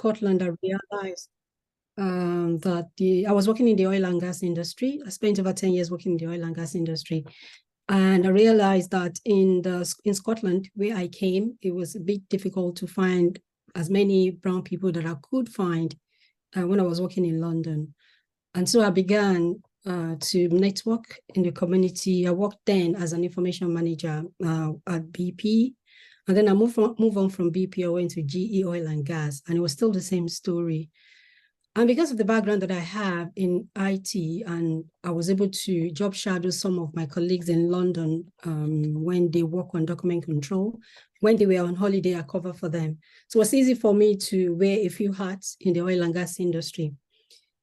Scotland, I realized that I was working in the oil and gas industry. I spent over 10 years working in the oil and gas industry. And I realized that in Scotland, where I came, it was a bit difficult to find as many brown people that I could find when I was working in London. And so I began to network in the community. I worked then as an information manager at BP. And then I moved on from BP, I went to GE Oil and Gas, and it was still the same story. And because of the background that I have in IT, and I was able to job shadow some of my colleagues in London when they work on document control. When they were on holiday, I cover for them. So it was easy for me to wear a few hats in the oil and gas industry.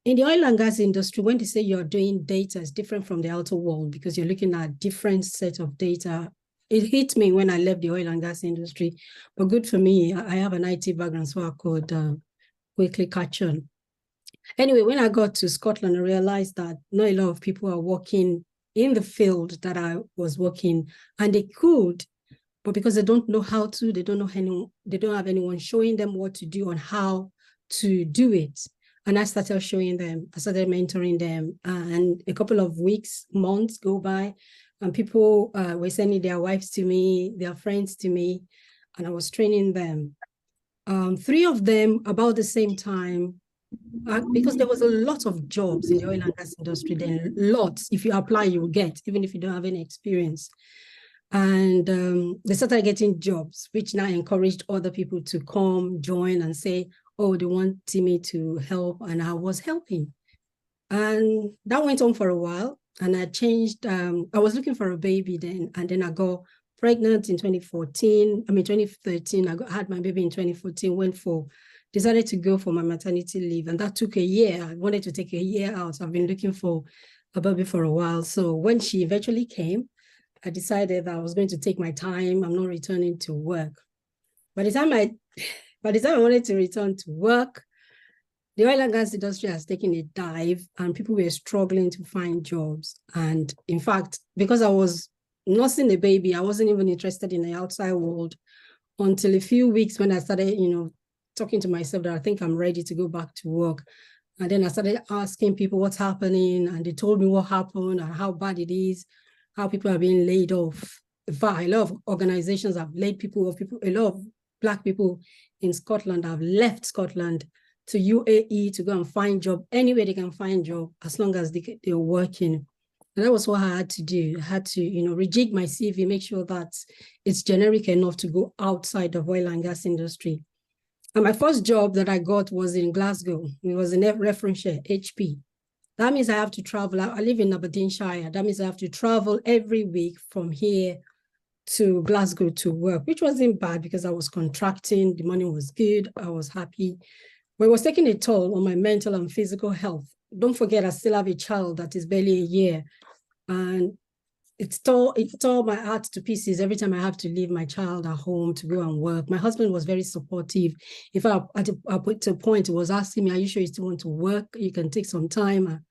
In the oil and gas industry, when they say you're doing data, it's different from the outer world because you're looking at different set of data. It hit me when I left the oil and gas industry, but good for me. I have an IT background, so I could quickly catch on. Anyway, when I got to Scotland, I realized that not a lot of people are working in the field that I was working, and they could, but because they don't know how to, they don't have anyone showing them what to do and how to do it. And I started showing them, I started mentoring them, and a couple of weeks, months go by, and people were sending their wives to me, their friends to me, and I was training them. 3 of them about the same time, because there was a lot of jobs in the oil and gas industry, then lots. If you apply, you will get, even if you don't have any experience. And they started getting jobs, which now encouraged other people to come, join, and say, oh, they wanted me to help, and I was helping. And that went on for a while, and I changed. I was looking for a baby then, and then I got pregnant in 2013. I had my baby in 2014, decided to go for my maternity leave, and that took a year. I wanted to take a year out. I've been looking for a baby for a while. So when she eventually came, I decided that I was going to take my time. I'm not returning to work. By the time I wanted to return to work, the oil and gas industry has taken a dive, and people were struggling to find jobs. And in fact, because I was nursing a baby, I wasn't even interested in the outside world until a few weeks when I started, talking to myself that I think I'm ready to go back to work. And then I started asking people what's happening, and they told me what happened and how bad it is, how people are being laid off. In fact, a lot of organizations have laid people off. A lot of Black people in Scotland have left Scotland to UAE to go and find job anywhere they can find job, as long as they're working. And that was what I had to do. I had to, rejig my CV, make sure that it's generic enough to go outside of oil and gas industry. And my first job that I got was in Glasgow. It was in Renfrewshire, HP. That means I have to travel. I live in Aberdeenshire. That means I have to travel every week from here to Glasgow to work, which wasn't bad because I was contracting. The money was good. I was happy. But it was taking a toll on my mental and physical health. Don't forget, I still have a child that is barely a year. And it tore my heart to pieces every time I have to leave my child at home to go and work. My husband was very supportive. If I at a point, he was asking me, "Are you sure you still want to work? You can take some time."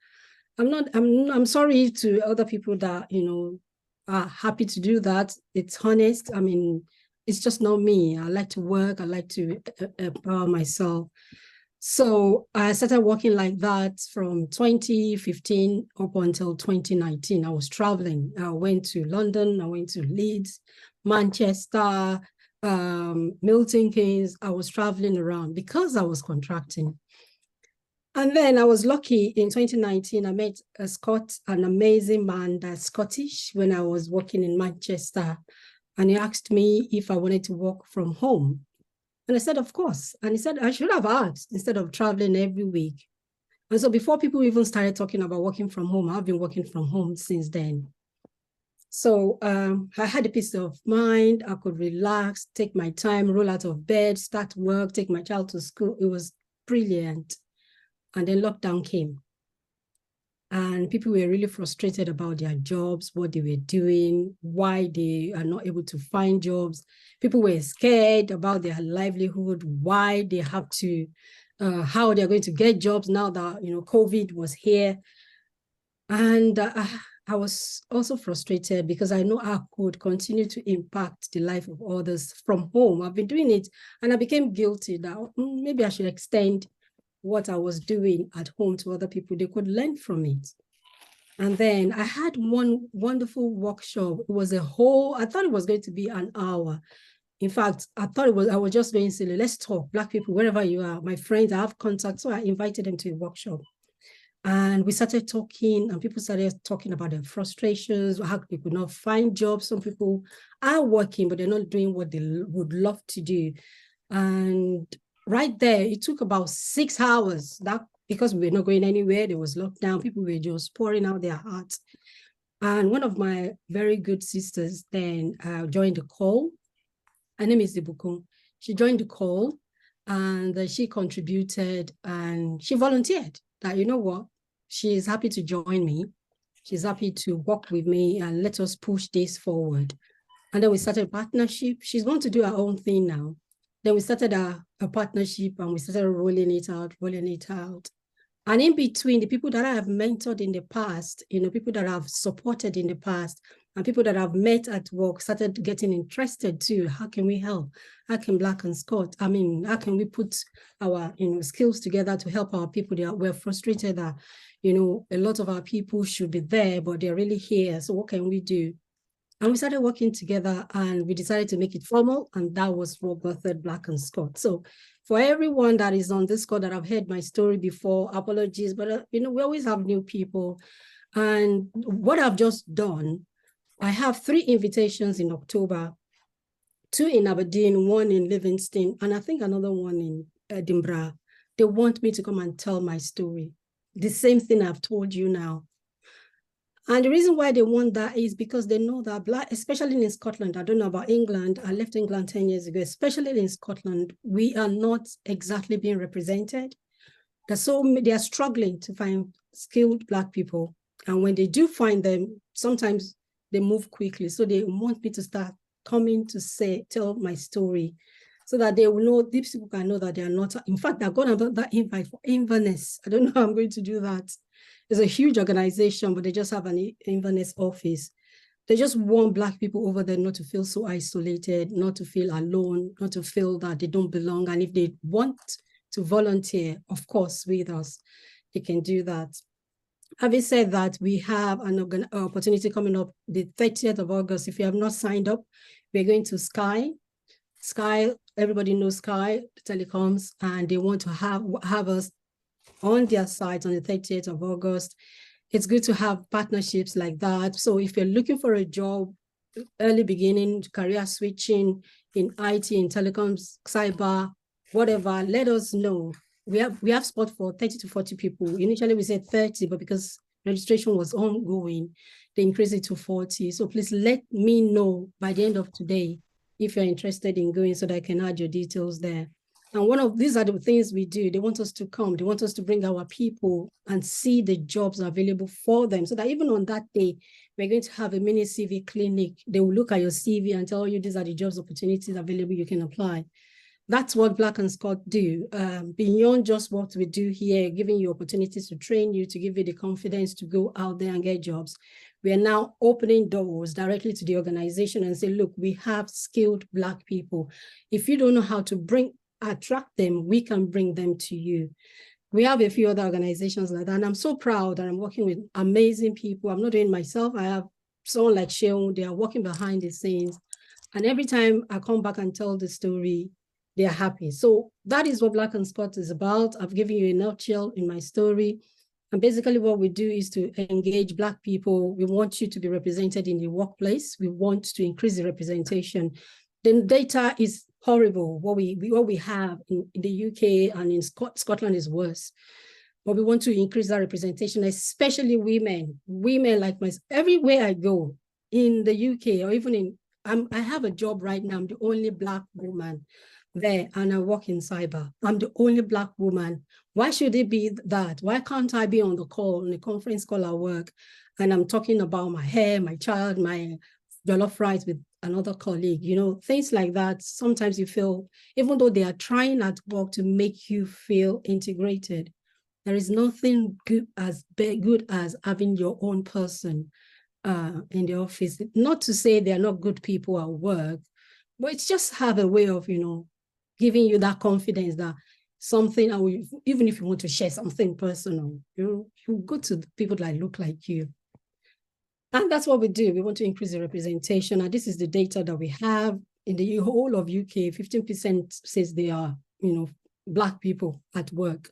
I'm sorry to other people that are happy to do that. It's honest. I mean, it's just not me. I like to work. I like to empower myself. So I started working like that from 2015 up until 2019. I was traveling. I went to London. I went to Leeds, Manchester, Milton Keynes. I was traveling around because I was contracting. And then I was lucky in 2019, I met a Scot, an amazing man that's Scottish, when I was working in Manchester. And he asked me if I wanted to work from home. And I said, of course. And he said, I should have asked instead of traveling every week. And so before people even started talking about working from home, I've been working from home since then. So I had a peace of mind. I could relax, take my time, roll out of bed, start work, take my child to school. It was brilliant. And then lockdown came. And people were really frustrated about their jobs, what they were doing, why they are not able to find jobs. People were scared about their livelihood, why they have to, how they're going to get jobs now that, COVID was here. And I was also frustrated because I know I could continue to impact the life of others from home. I've been doing it and I became guilty that maybe I should extend what I was doing at home to other people. They could learn from it. And then I had one wonderful workshop. It was I thought it was going to be an hour. In fact, I was just being silly. Let's talk, Black people, wherever you are. My friends, I have contacts. So I invited them to a workshop. And we started talking, and people started talking about their frustrations, how they could not find jobs. Some people are working, but they're not doing what they would love to do. And right there, it took about 6 hours, that because we were not going anywhere. There was lockdown. People were just pouring out their hearts. And one of my very good sisters then joined the call. Her name is Ibukun. She joined the call and she contributed and she volunteered that, you know what, she is happy to join me. She's happy to work with me and let us push this forward. And then we started a partnership. She's going to do her own thing now. Then we started a partnership and we started rolling it out. And in between, the people that I have mentored in the past, people that I've supported in the past, and people that I've met at work started getting interested too. How can we help? How can Black and Scot? How can we put our skills together to help our people? We're frustrated that a lot of our people should be there, but they're really here. So what can we do? And we started working together and we decided to make it formal. And that was what birthed Black and Scot. So for everyone that is on this call that have heard my story before, apologies, but we always have new people. And what I've just done, I have 3 invitations in October, 2 in Aberdeen, 1 in Livingston, and I think another one in Edinburgh. They want me to come and tell my story. The same thing I've told you now. And the reason why they want that is because they know that Black, especially in Scotland, I don't know about England, I left England 10 years ago, especially in Scotland, we are not exactly being represented. They are struggling to find skilled Black people. And when they do find them, sometimes they move quickly. So they want me to start coming to tell my story so that they will know, these people can know that they are not, in fact, I've got another invite for Inverness. I don't know how I'm going to do that. It's a huge organization, but they just have an Inverness office. They just want Black people over there not to feel so isolated, not to feel alone, not to feel that they don't belong. And if they want to volunteer, of course, with us, they can do that. Having said that, we have an opportunity coming up the 30th of August. If you have not signed up, we're going to Sky. Sky, everybody knows Sky Telecoms, and they want to have us on their site on the 30th of August. It's good to have partnerships like that. So if you're looking for a job, early beginning, career switching in IT, in telecoms, cyber, whatever, let us know. We have spot for 30 to 40 people. Initially we said 30, but because registration was ongoing, they increased it to 40. So please let me know by the end of today if you're interested in going so that I can add your details there. And these are the things we do. They want us to come. They want us to bring our people and see the jobs available for them so that even on that day, we're going to have a mini CV clinic. They will look at your CV and tell you these are the jobs opportunities available. You can apply. That's what Black and Scot do. Beyond just what we do here, giving you opportunities to train you, to give you the confidence to go out there and get jobs. We are now opening doors directly to the organization and say, look, we have skilled Black people. If you don't know how to attract them, we can bring them to you. We have a few other organizations like that, and I'm so proud that I'm working with amazing people. I'm not doing it myself. I have someone like Sheon, they are working behind the scenes. And every time I come back and tell the story, they are happy. So that is what Black and Scot is about. I've given you a nutshell in my story. And basically what we do is to engage Black people. We want you to be represented in the workplace. We want to increase the representation. The data is horrible. What we have in the UK and in Scotland is worse. But we want to increase that representation, especially women. Women like myself, everywhere I go in the UK or even I have a job right now. I'm the only Black woman there and I work in cyber. I'm the only Black woman. Why should it be that? Why can't I be on the conference call at work and I'm talking about my hair, my child, my jollof rice with another colleague, things like that. Sometimes you feel, even though they are trying at work to make you feel integrated, there is nothing good as having your own person. in the office. Not to say they're not good people at work, but it's just have a way of, giving you that confidence that something, even if you want to share something personal, you go to the people that look like you. And that's what we do. We want to increase the representation. And this is the data that we have in the whole of UK. 15% says they are, Black people at work.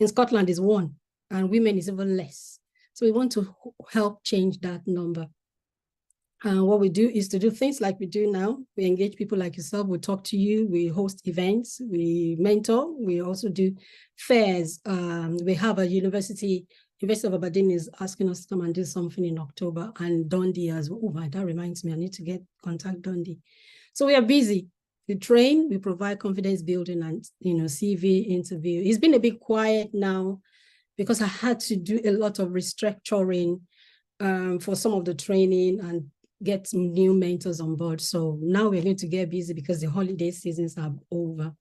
In Scotland is 1%, and women is even less. So we want to help change that number. And what we do is to do things like we do now. We engage people like yourself. We talk to you. We host events. We mentor. We also do fairs. We have a University of Aberdeen is asking us to come and do something in October, and Dundee as well. Oh, that reminds me, I need to contact Dundee. So we are busy. We train, we provide confidence building and, CV interview. It's been a bit quiet now because I had to do a lot of restructuring for some of the training and get some new mentors on board. So now we're going to get busy because the holiday seasons are over.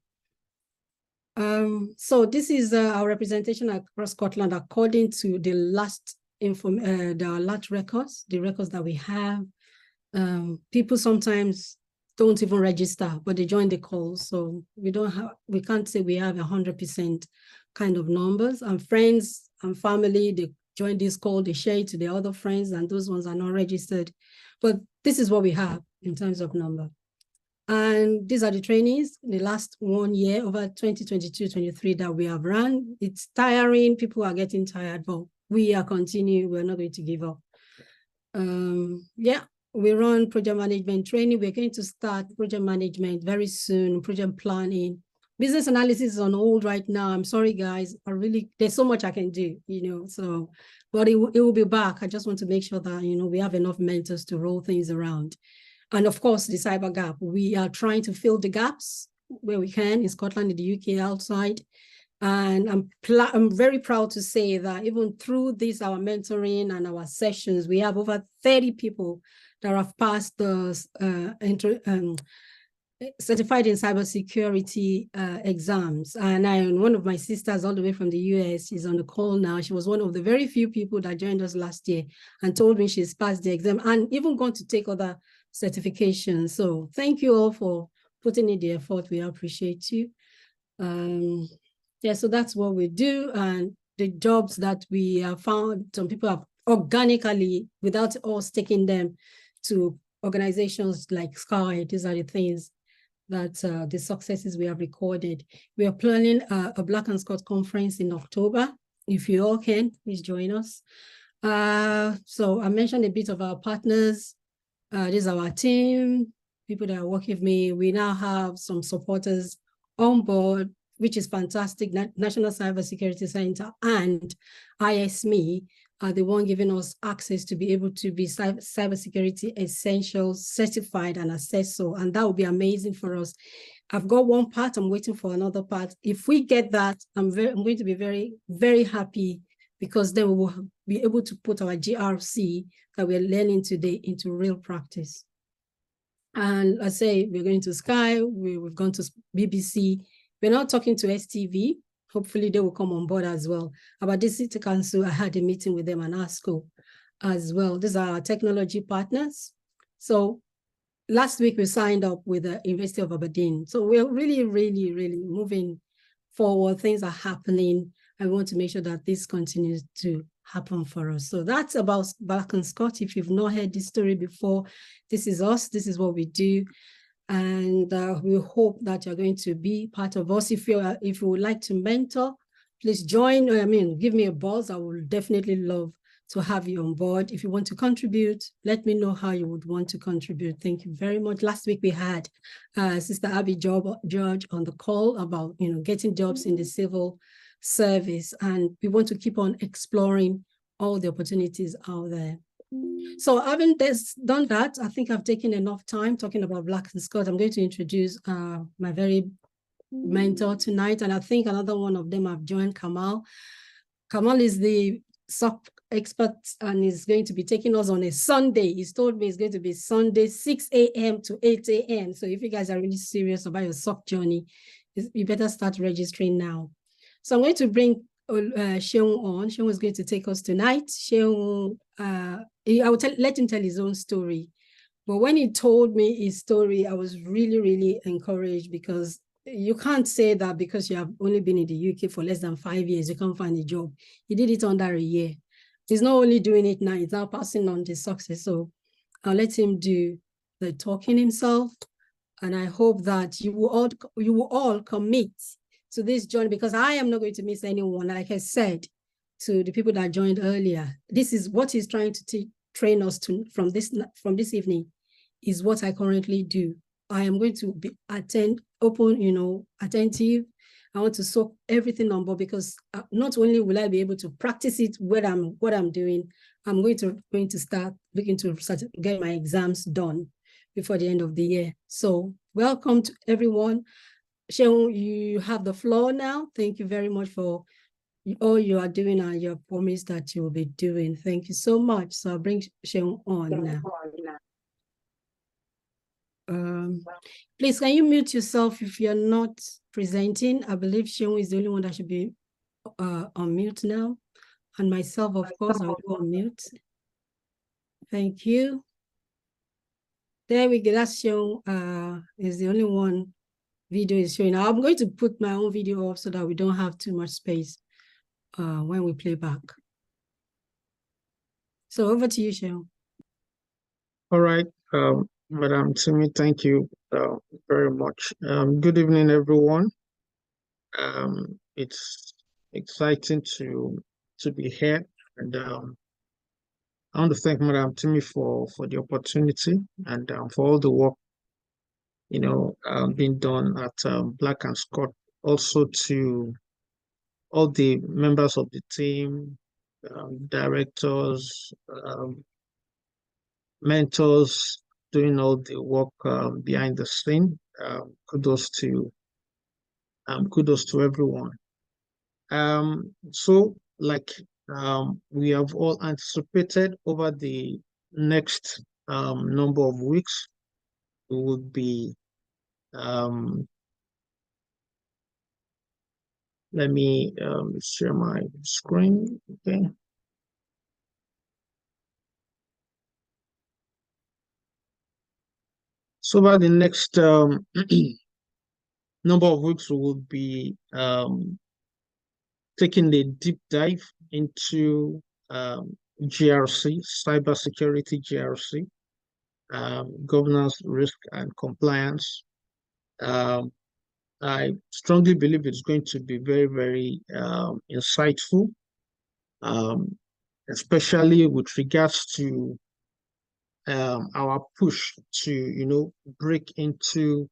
So this is our representation across Scotland according to the last records, the records that we have. People sometimes don't even register, but they join the call. So we can't say we have 100% kind of numbers. And friends and family, they join this call, they share it to their other friends, and those ones are not registered. But this is what we have in terms of number. And these are the trainings in the last 1 year, over 2022-23 that we have run. It's tiring, people are getting tired, but we are continuing, we're not going to give up. We run project management training. We're going to start project management very soon, project planning. Business analysis is on hold right now. I'm sorry, guys. There's so much I can do, but it will be back. I just want to make sure that, we have enough mentors to roll things around. And of course, the cyber gap. We are trying to fill the gaps where we can in Scotland, in the UK, outside. And I'm very proud to say that even through this, our mentoring and our sessions, we have over 30 people that have passed the certified in cybersecurity exams. And one of my sisters all the way from the US is on the call now. She was one of the very few people that joined us last year and told me she's passed the exam and even going to take other certifications. So thank you all for putting in the effort. We appreciate you. So that's what we do. And the jobs that we have found, some people have organically, without us taking them to organizations like Scot. These are the things that the successes we have recorded. We are planning a Black and Scot conference in October. If you all can, please join us. So I mentioned a bit of our partners. This is our team, people that are working with me. We now have some supporters on board, which is fantastic. National Cybersecurity Center and ISME are the one giving us access to be able to be cybersecurity essentials certified and assessor, and that would be amazing for us. I've got one part, I'm waiting for another part. If we get that, I'm going to be very, very happy, because then we will be able to put our GRC that we're learning today into real practice. And I say we're going to Sky, we've gone to BBC. We're now talking to STV. Hopefully they will come on board as well. About the City Council, I had a meeting with them and ASCO as well. These are our technology partners. So last week we signed up with the University of Aberdeen. So we're really, really, really moving forward. Things are happening. I want to make sure that this continues to happen for us. So that's about Black and Scot. If you've not heard this story before, this is us. This is what we do. And we hope that you're going to be part of us. If you would like to mentor, please join. Give me a buzz. I will definitely love to have you on board. If you want to contribute, let me know how you would want to contribute. Thank you very much. Last week we had Sister Abby George on the call about getting jobs in the civil service, and we want to keep on exploring all the opportunities out there. So having done that, I think I've taken enough time talking about Black and Scot. I'm going to introduce my very mentor tonight, and I think another one of them have joined, Kamal. Kamal is the SOC expert and is going to be taking us on a Sunday. He's told me it's going to be Sunday, 6 a.m. to 8 a.m. So if you guys are really serious about your SOC journey, you better start registering now. So I'm going to bring Sheung on. Sheung is going to take us tonight. Sheung I would let him tell his own story. But when he told me his story, I was really, really encouraged, because you can't say that because you have only been in the UK for less than 5 years, you can't find a job. He did it under a year. He's not only doing it now, he's now passing on the success. So I'll let him do the talking himself. And I hope that you will all commit to this journey, because I am not going to miss anyone. Like I said to the people that joined earlier, this is what he's trying to train us to from this evening, is what I currently do. I am going to be attentive. I want to soak everything on board, because not only will I be able to practice it what I'm doing, I'm going to start looking to get my exams done before the end of the year. So welcome to everyone. Sheung, you have the floor now. Thank you very much for all you are doing and your promise that you will be doing. Thank you so much. So I'll bring Sheung on now. Please, can you mute yourself if you're not presenting? I believe Sheung is the only one that should be on mute now. And myself, of course, I'll go on mute. Thank you. There we go. That's Sheung is the only one video is showing. Now I'm going to put my own video off so that we don't have too much space when we play back. So over to you, Sheung. All right, Madam Timi, thank you very much. Good evening, everyone. It's exciting to be here, and I want to thank Madam Timi for the opportunity and for all the work being done at Black and Scott. Also to all the members of the team, directors, mentors, doing all the work behind the scene. Kudos to everyone. So like we have all anticipated, over the next number of weeks, we would be let me share my screen. Okay. So over the next number of weeks, we will be taking a deep dive into GRC, cybersecurity GRC, governance, risk, and compliance. I strongly believe it's going to be very, very insightful, especially with regards to our push to, break into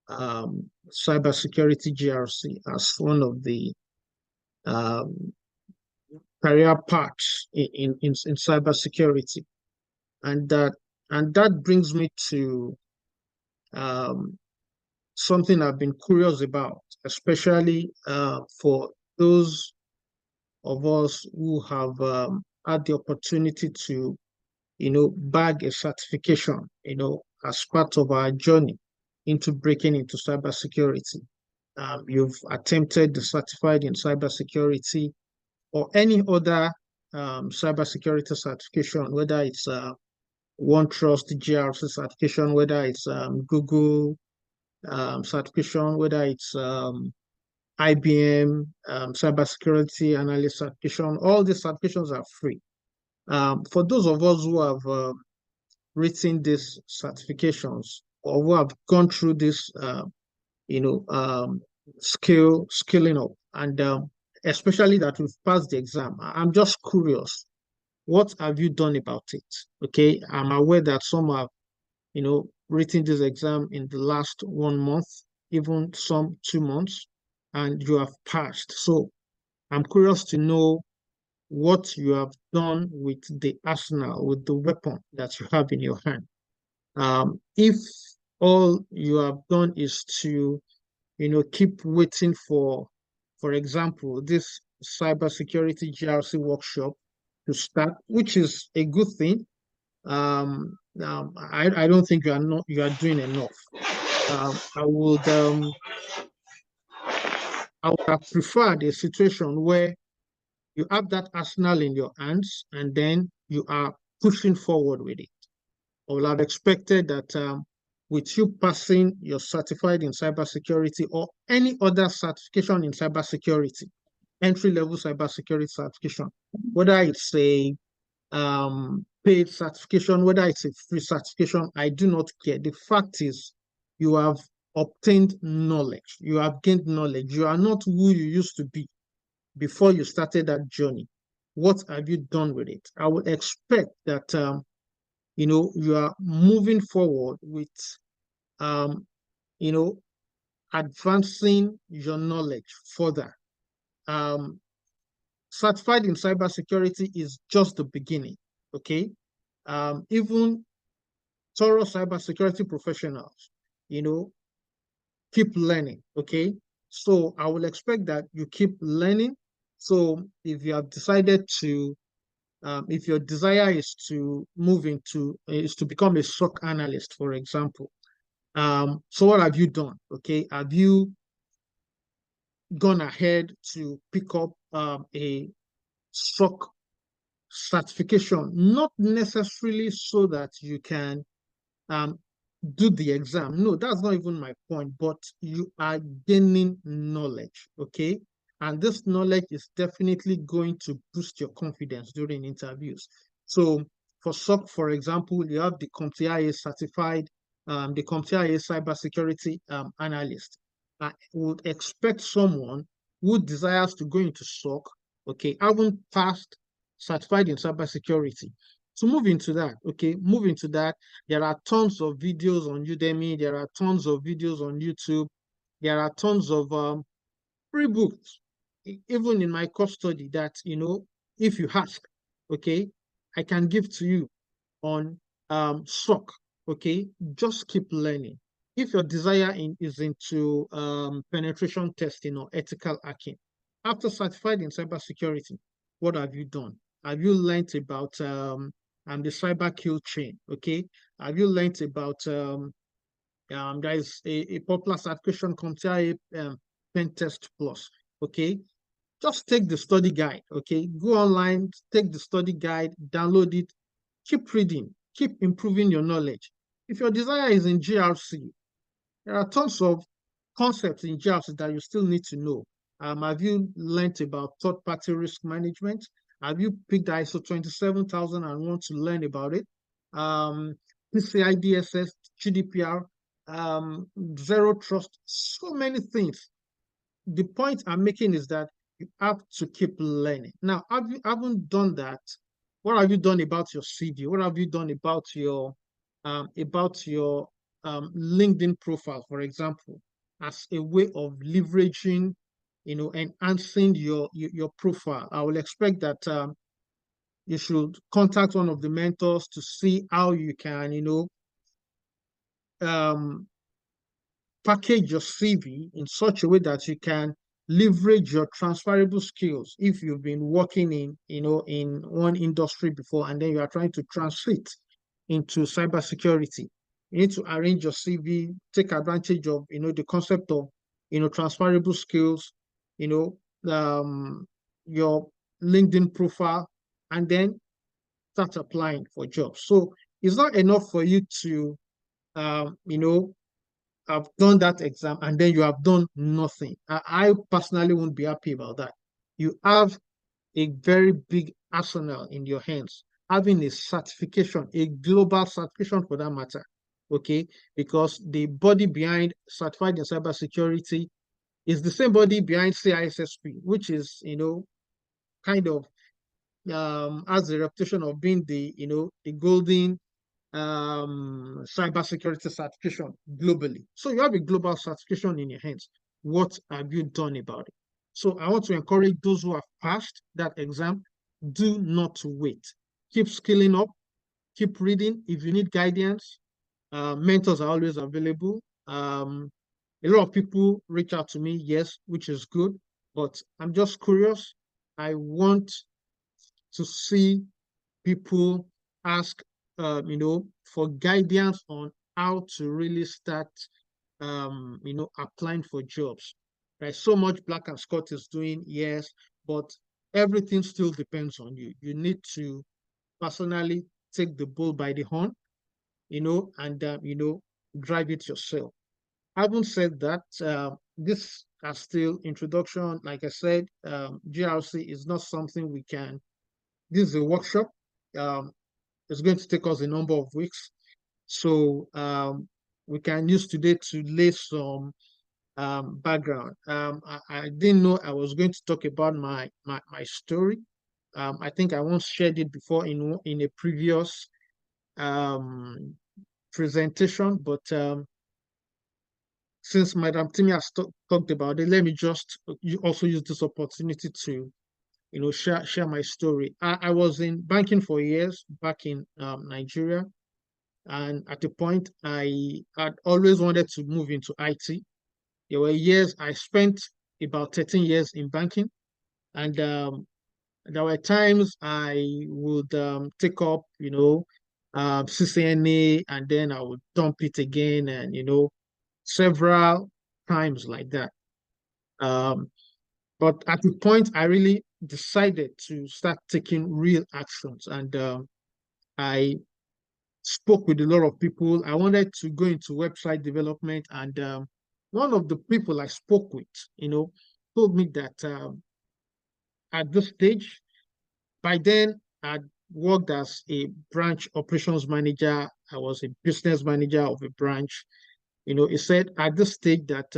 cybersecurity GRC as one of the career paths in cybersecurity, and that brings me to something I've been curious about, especially for those of us who have had the opportunity to, bag a certification, as part of our journey into breaking into cybersecurity. You've attempted the certified in cybersecurity or any other cybersecurity certification, whether it's OneTrust GRC certification, whether it's Google certification, whether it's IBM cybersecurity analyst certification. All these certifications are free. For those of us who have written these certifications or who have gone through this, skilling up, and especially that we've passed the exam, I'm just curious, what have you done about it? Okay, I'm aware that some have, written this exam in the last 1 month, even some 2 months, and you have passed. So I'm curious to know what you have done with the arsenal, with the weapon that you have in your hand. If all you have done is to, keep waiting for example, this cybersecurity GRC workshop to start, which is a good thing. I don't think you are doing enough. I would have preferred a situation where you have that arsenal in your hands, and then you are pushing forward with it. I would have expected that with you passing your certified in cybersecurity or any other certification in cybersecurity, entry-level cybersecurity certification, whether it's a paid certification, whether it's a free certification, I do not care. The fact is, you have obtained knowledge, you have gained knowledge. You are not who you used to be before you started that journey. What have you done with it? I would expect that you are moving forward with you know advancing your knowledge further. Certified in cybersecurity is just the beginning. Okay, even thorough cybersecurity professionals, you know, keep learning. Okay, so I will expect that you keep learning. So if you have decided to if your desire is to move into is to become a SOC analyst, for example, so what have you done? Okay, have you gone ahead to pick up a SOC certification? Not necessarily so that you can um, do the exam. No, that's not even my point, but you are gaining knowledge, okay? And this knowledge is definitely going to boost your confidence during interviews. So for SOC, for example, you have the CompTIA certified, the CompTIA cybersecurity analyst. I would expect someone who desires to go into SOC, okay, haven't passed certified in cybersecurity. To move into that, okay, move into that. There are tons of videos on Udemy. There are tons of videos on YouTube. There are tons of free books, even in my course study that, if you ask, okay, I can give to you on SOC, okay? Just keep learning. If your desire is into penetration testing or ethical hacking, after certified in cybersecurity, what have you done? Have you learned about the cyber kill chain, okay? Have you learned about there is a popular certification CompTIA Pen Test Plus, okay? Just take the study guide, okay? Go online, take the study guide, download it, keep reading, keep improving your knowledge. If your desire is in GRC, there are tons of concepts in GRC that you still need to know. Have you learned about third-party risk management? Have you picked ISO 27000 and want to learn about it? PCI DSS, GDPR, zero trust, so many things. The point I'm making is that you have to keep learning. Now, have you haven't done that? What have you done about your CV? What have you done about your LinkedIn profile, for example, as a way of leveraging, enhancing your profile? I will expect that you should contact one of the mentors to see how you can, um, package your CV in such a way that you can leverage your transferable skills if you've been working in one industry before and then you are trying to transit into cybersecurity. You need to arrange your CV, take advantage of the concept of transferable skills, your LinkedIn profile, and then start applying for jobs. So it's not enough for you to have done that exam and then you have done nothing. I personally won't be happy about that. You have a very big arsenal in your hands, having a certification, a global certification for that matter, okay? Because the body behind certified in cybersecurity is the same body behind CISSP, which is, kind of has the reputation of being the golden cybersecurity certification globally. So you have a global certification in your hands. What have you done about it? So I want to encourage those who have passed that exam, do not wait. Keep skilling up, keep reading. If you need guidance, mentors are always available. A lot of people reach out to me, yes, which is good, but I'm just curious. I want to see people ask, for guidance on how to really start, applying for jobs. There's so much Black and Scott is doing, yes, but everything still depends on you. You need to personally take the bull by the horn, and drive it yourself. Having said that, this are still introduction. Like I said, GRC is not something we can. This is a workshop. Um, it's going to take us a number of weeks, so we can use today to lay some background. I didn't know I was going to talk about my story. I think I once shared it before in a previous um, presentation, but since Madam Timmy has talked about it, let me just also use this opportunity to share my story. I was in banking for years back in Nigeria, and at the point I had always wanted to move into IT. There were years I spent about 13 years in banking, and there were times I would take up, CCNA, and then I would dump it again, and several times like that. Um, but at the point, I really decided to start taking real actions, and I spoke with a lot of people. I wanted to go into website development, and one of the people I spoke with, told me that at this stage, by then, I'd worked as a branch operations manager. I was a business manager of a branch. He said at this stage that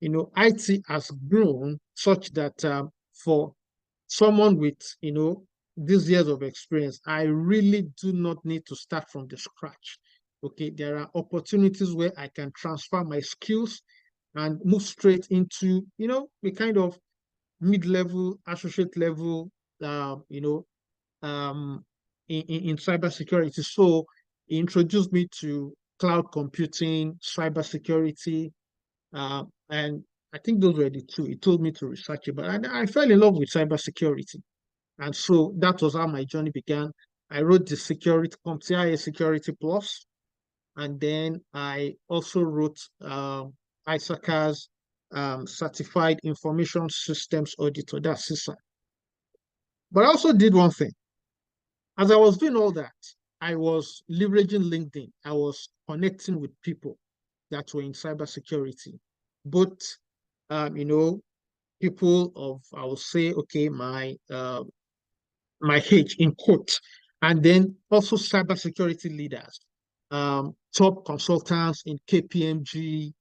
IT has grown such that for someone with these years of experience, I really do not need to start from the scratch. Okay, there are opportunities where I can transfer my skills and move straight into a kind of mid-level, associate level, uh, you know, um, in cybersecurity. So he introduced me to cloud computing, cybersecurity, and I think those were the two. He told me to research it, but I fell in love with cybersecurity. And so that was how my journey began. I wrote the security, CompTIA Security Plus, and then I also wrote ISACA's Certified Information Systems Auditor, that's CISA. But I also did one thing. As I was doing all that, I was leveraging LinkedIn. I was connecting with people that were in cybersecurity, both, people of, I will say, okay, my age in quote, and then also cybersecurity leaders, top consultants in KPMG,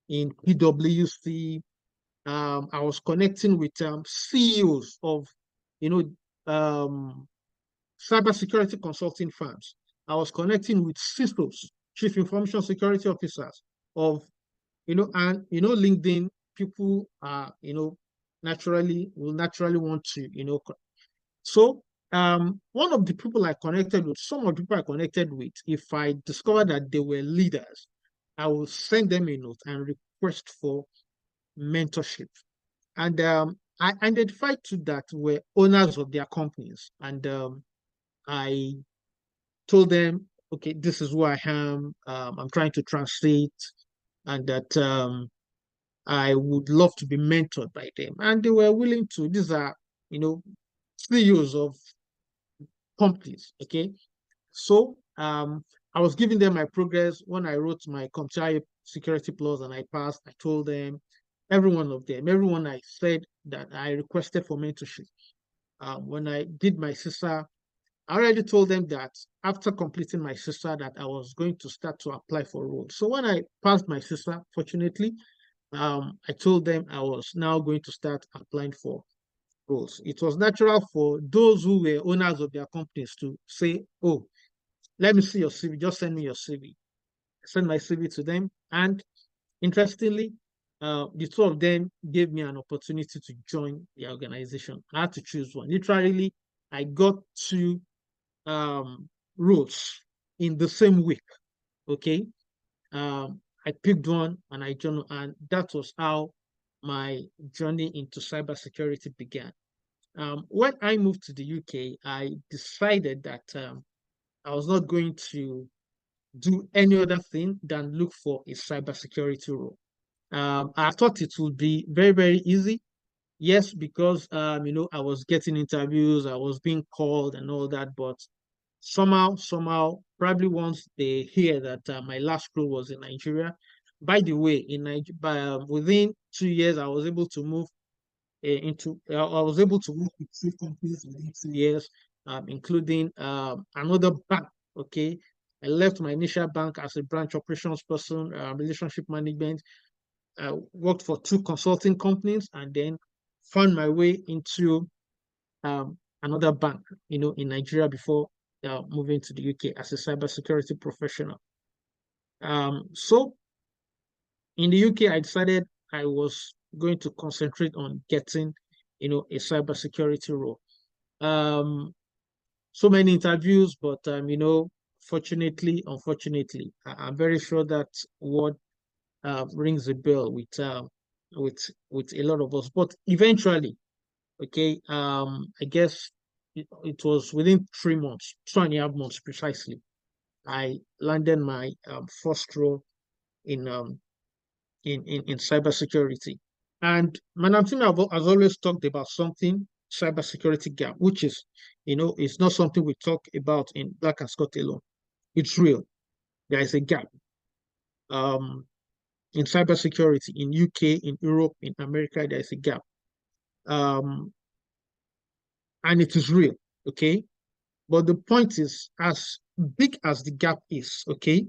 in PwC. I was connecting with CEOs of, you know, cybersecurity consulting firms. I was connecting with CISOs, Chief Information Security Officers of, and LinkedIn, people are, will naturally want to, so one of the people I connected with, some of the people I connected with, if I discovered that they were leaders, I will send them a note and request for mentorship. And I identified two that were owners of their companies. And I told them, okay, this is who I am. I'm trying to translate, and that I would love to be mentored by them. And they were willing to. These are, CEOs of companies. Okay. So I was giving them my progress when I wrote my CompTIA Security Plus and I passed. I told them, every one of them, everyone I said that I requested for mentorship. When I did my CISA, I already told them that after completing my CISA that I was going to start to apply for roles. So when I passed my CISA, fortunately, I told them I was now going to start applying for roles. It was natural for those who were owners of their companies to say, oh, let me see your CV, just send me your CV. I sent my CV to them. And interestingly, the two of them gave me an opportunity to join the organization. I had to choose one. Literally, I got two roles in the same week. Okay. I picked one and I joined, and that was how my journey into cybersecurity began. When I moved to the UK, I decided that I was not going to do any other thing than look for a cybersecurity role. I thought it would be very, very easy. Yes, because I was getting interviews, I was being called and all that, but somehow, probably once they hear that my last role was in Nigeria. By the way, in Nigeria, within 2 years, I was able to move I was able to work with 3 companies within 2 years, including another bank. Okay, I left my initial bank as a branch operations person, relationship management. I worked for 2 consulting companies, and then found my way into another bank, in Nigeria before moving to the UK as a cybersecurity professional. So in the UK, I decided I was going to concentrate on getting, a cybersecurity role. So many interviews, but fortunately, unfortunately, I'm very sure that what rings a bell with a lot of us. But eventually, okay, I guess it was within 3 months, 2.5 months precisely, I landed my first role in cybersecurity. And Madam Tim has always talked about something, cybersecurity gap, which is, it's not something we talk about in Black and Scott alone. It's real. There is a gap in cybersecurity in UK, in Europe, in America. There is a gap, and it is real. Okay, but the point is, as big as the gap is, okay,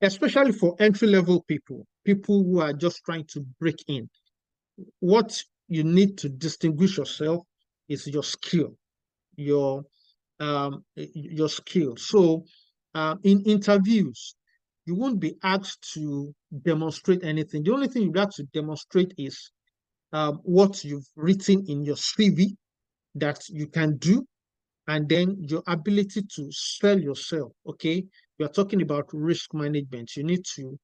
especially for entry-level people who are just trying to break in, what you need to distinguish yourself is your skill, your skill. So in interviews, you won't be asked to demonstrate anything. The only thing you got to demonstrate is what you've written in your CV that you can do, and then your ability to sell yourself. Okay, we are talking about risk management. You need to,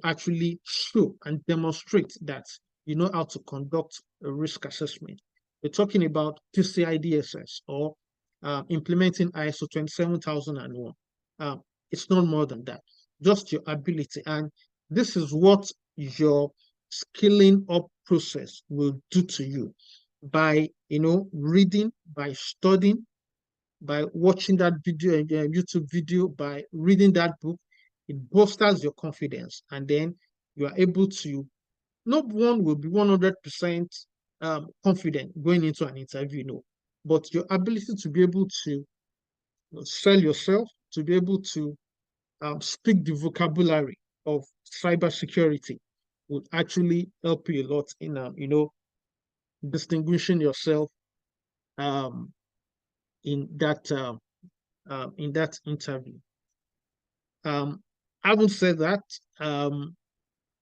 actually show and demonstrate that you know how to conduct a risk assessment. We're talking about PCI DSS or implementing ISO 27001. It's not more than that, just your ability. And this is what your skilling up process will do to you by, reading, by studying, by watching that video, YouTube video, by reading that book. It bolsters your confidence, and then you are able to. No one will be 100% confident going into an interview, but your ability to be able to sell yourself, to be able to speak the vocabulary of cybersecurity would actually help you a lot in, distinguishing yourself um, in that interview. Having said that,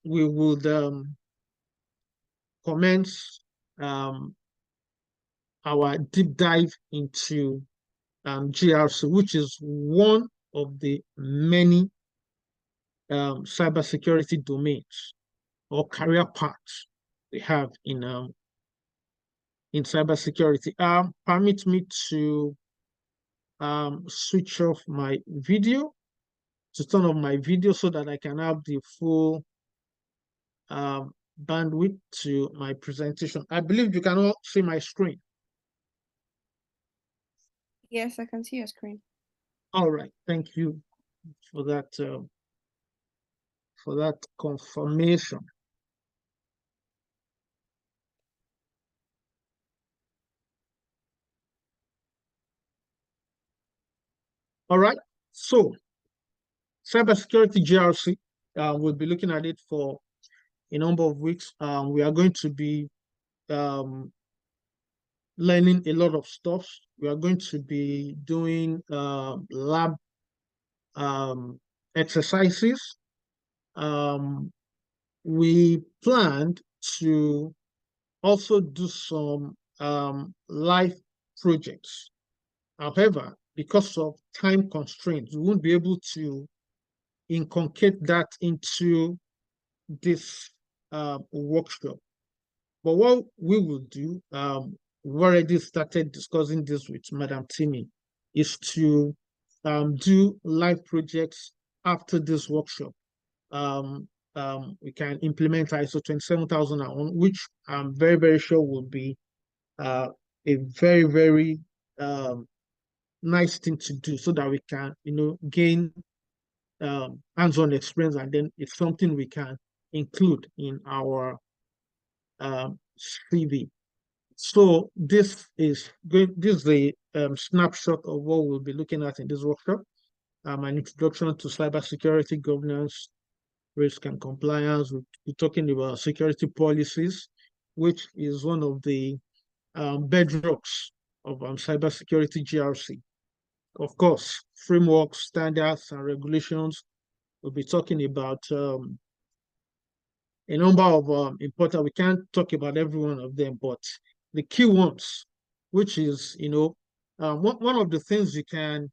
we would commence our deep dive into GRC, which is one of the many cybersecurity domains or career paths we have in cybersecurity. Permit me to switch off my video, to turn off my video so that I can have the full bandwidth to my presentation. I believe you can all see my screen. Yes, I can see your screen. All right, thank you for that confirmation. All right, so cybersecurity GRC, we'll be looking at it for a number of weeks. We are going to be learning a lot of stuff. We are going to be doing lab exercises. We planned to also do some live projects. However, because of time constraints, we won't be able to inculcate that into this workshop. But what we will do, we've already started discussing this with Madam Timmy, is to do live projects after this workshop. We can implement ISO 27001, which I'm very, very sure will be a very, very nice thing to do so that we can, gain hands-on experience, and then it's something we can include in our CV. So this is a snapshot of what we'll be looking at in this workshop. An introduction to cybersecurity governance, risk and compliance. We'll be talking about security policies, which is one of the bedrocks of cybersecurity GRC. Of course, frameworks, standards, and regulations. We'll be talking about a number of important, we can't talk about every one of them, but the key ones, which is, one of the things you can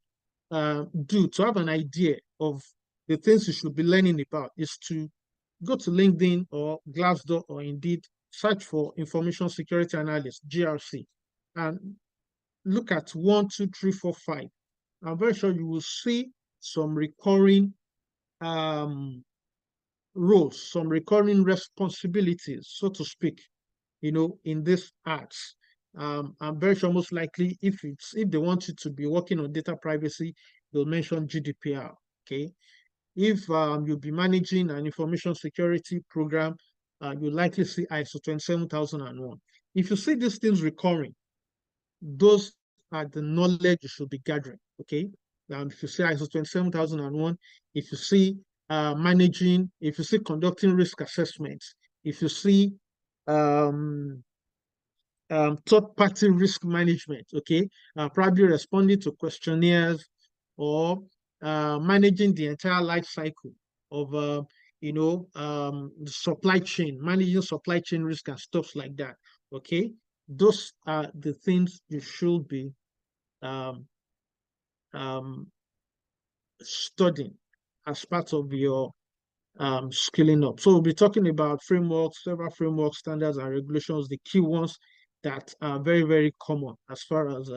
do to have an idea of the things you should be learning about is to go to LinkedIn or Glassdoor or Indeed, search for information security analyst, GRC, and look at 1, 2, 3, 4, 5. I'm very sure you will see some recurring roles, some recurring responsibilities, so to speak, in this ads. I'm very sure most likely if they want you to be working on data privacy, they'll mention GDPR. Okay. If you'll be managing an information security program, you'll likely see ISO 27001. If you see these things recurring, those are the knowledge you should be gathering. Okay. If you see ISO 27001, if you see managing, if you see conducting risk assessments, if you see third-party risk management, okay, probably responding to questionnaires or managing the entire life cycle of, the supply chain, managing supply chain risk and stuff like that, okay? Those are the things you should be studying as part of your skilling up. So we'll be talking about frameworks, several frameworks, standards, and regulations, the key ones that are very, very common as far as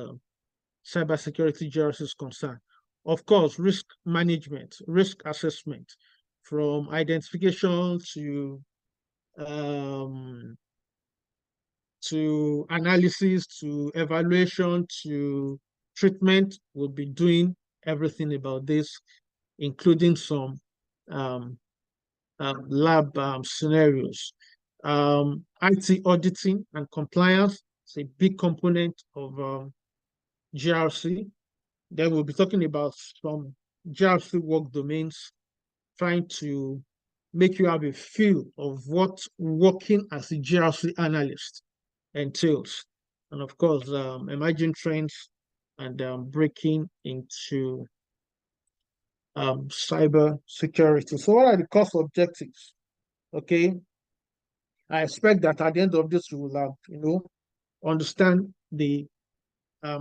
cybersecurity GRC is concerned. Of course, risk management, risk assessment, from identification to analysis, to evaluation, to treatment. We'll be doing everything about this, including some lab scenarios. IT auditing and compliance is a big component of GRC. Then we'll be talking about some GRC work domains, trying to make you have a feel of what working as a GRC analyst entails. And of course, emerging trends and breaking into cyber security. So what are the course objectives? Okay, I expect that at the end of this, you will have, understand the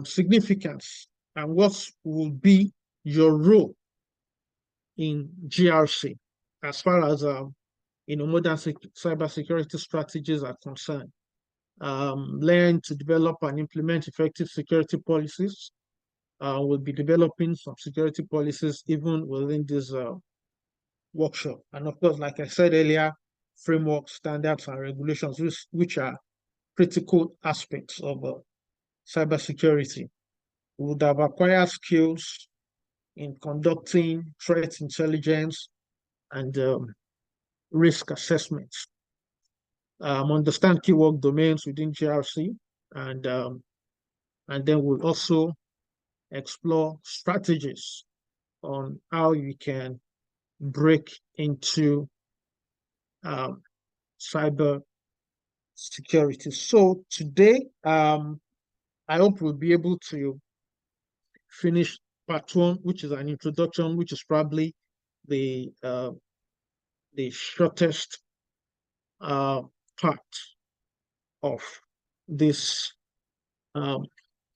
significance and what will be your role in GRC as far as modern cybersecurity strategies are concerned. Learn to develop and implement effective security policies. We'll be developing some security policies even within this workshop. And of course, like I said earlier, frameworks, standards, and regulations, which are critical aspects of cybersecurity. We would have acquired skills in conducting threat intelligence and risk assessments. Understand keyword domains within GRC, and then we'll also explore strategies on how you can break into cyber security. So today, I hope we'll be able to finish part 1, which is an introduction, which is probably the shortest part of this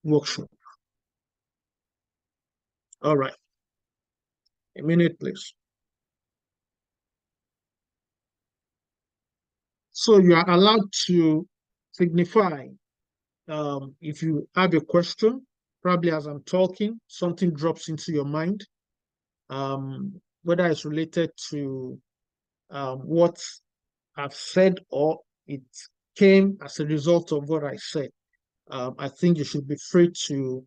workshop. All right. A minute, please. So you are allowed to signify if you have a question, probably as I'm talking, something drops into your mind, whether it's related to what I've said or it came as a result of what I said. I think you should be free to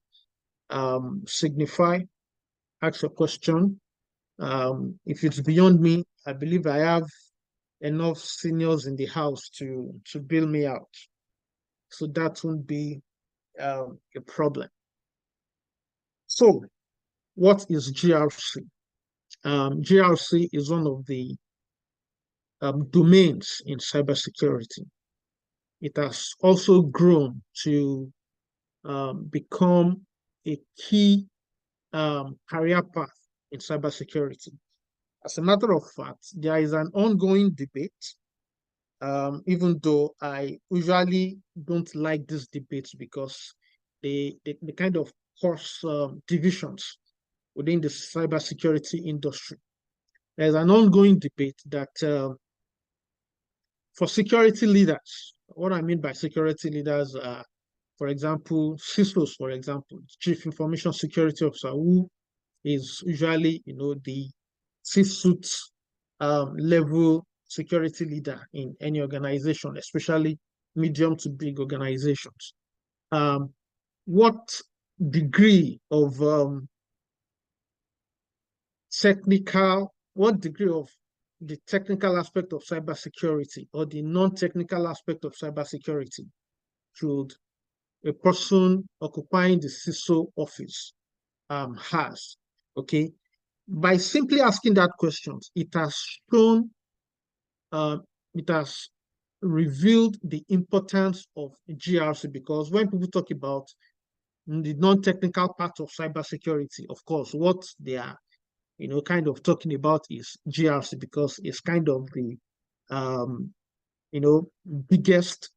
signify, ask a question. If it's beyond me, I believe I have enough seniors in the house to bail me out. So that won't be a problem. So what is GRC? GRC is one of the domains in cybersecurity. It has also grown to become a key career path in cybersecurity. As a matter of fact, there is an ongoing debate, even though I usually don't like these debates because they kind of cause divisions within the cybersecurity industry. There's an ongoing debate that for security leaders, what I mean by security leaders are, for example, CISOs, for example, Chief Information Security Officer, who is usually, the C-suite level security leader in any organization, especially medium to big organizations. What degree of the technical aspect of cybersecurity or the non-technical aspect of cybersecurity should a person occupying the CISO office has? Okay, by simply asking that question, it has shown, it has revealed the importance of GRC, because when people talk about the non-technical part of cybersecurity, of course, what they are, kind of talking about is GRC, because it's kind of the, biggest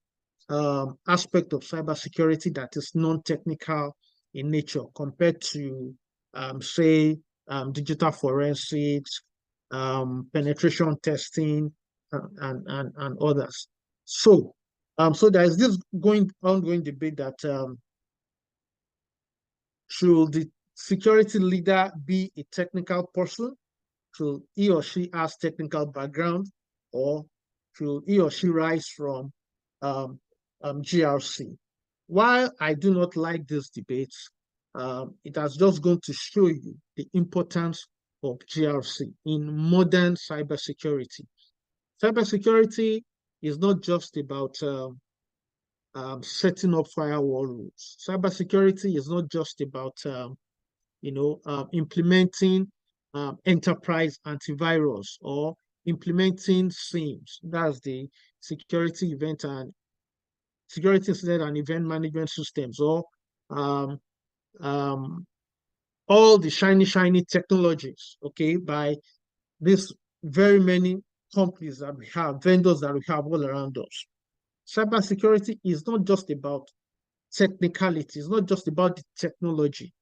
aspect of cybersecurity that is non-technical in nature compared to, say, digital forensics, penetration testing, and others. So, so there is this ongoing debate that should the security leader be a technical person? Should he or she has technical background, or should he or she rise from GRC? While I do not like these debates, it has just gone to show you the importance of GRC in modern cybersecurity. Cybersecurity is not just about setting up firewall rules. Cybersecurity is not just about implementing enterprise antivirus or implementing SIEMs. That's the security incident and event management systems, or all the shiny technologies, okay, by these very many companies that we have, vendors that we have all around us. Cybersecurity is not just about technicality, it's not just about the technology.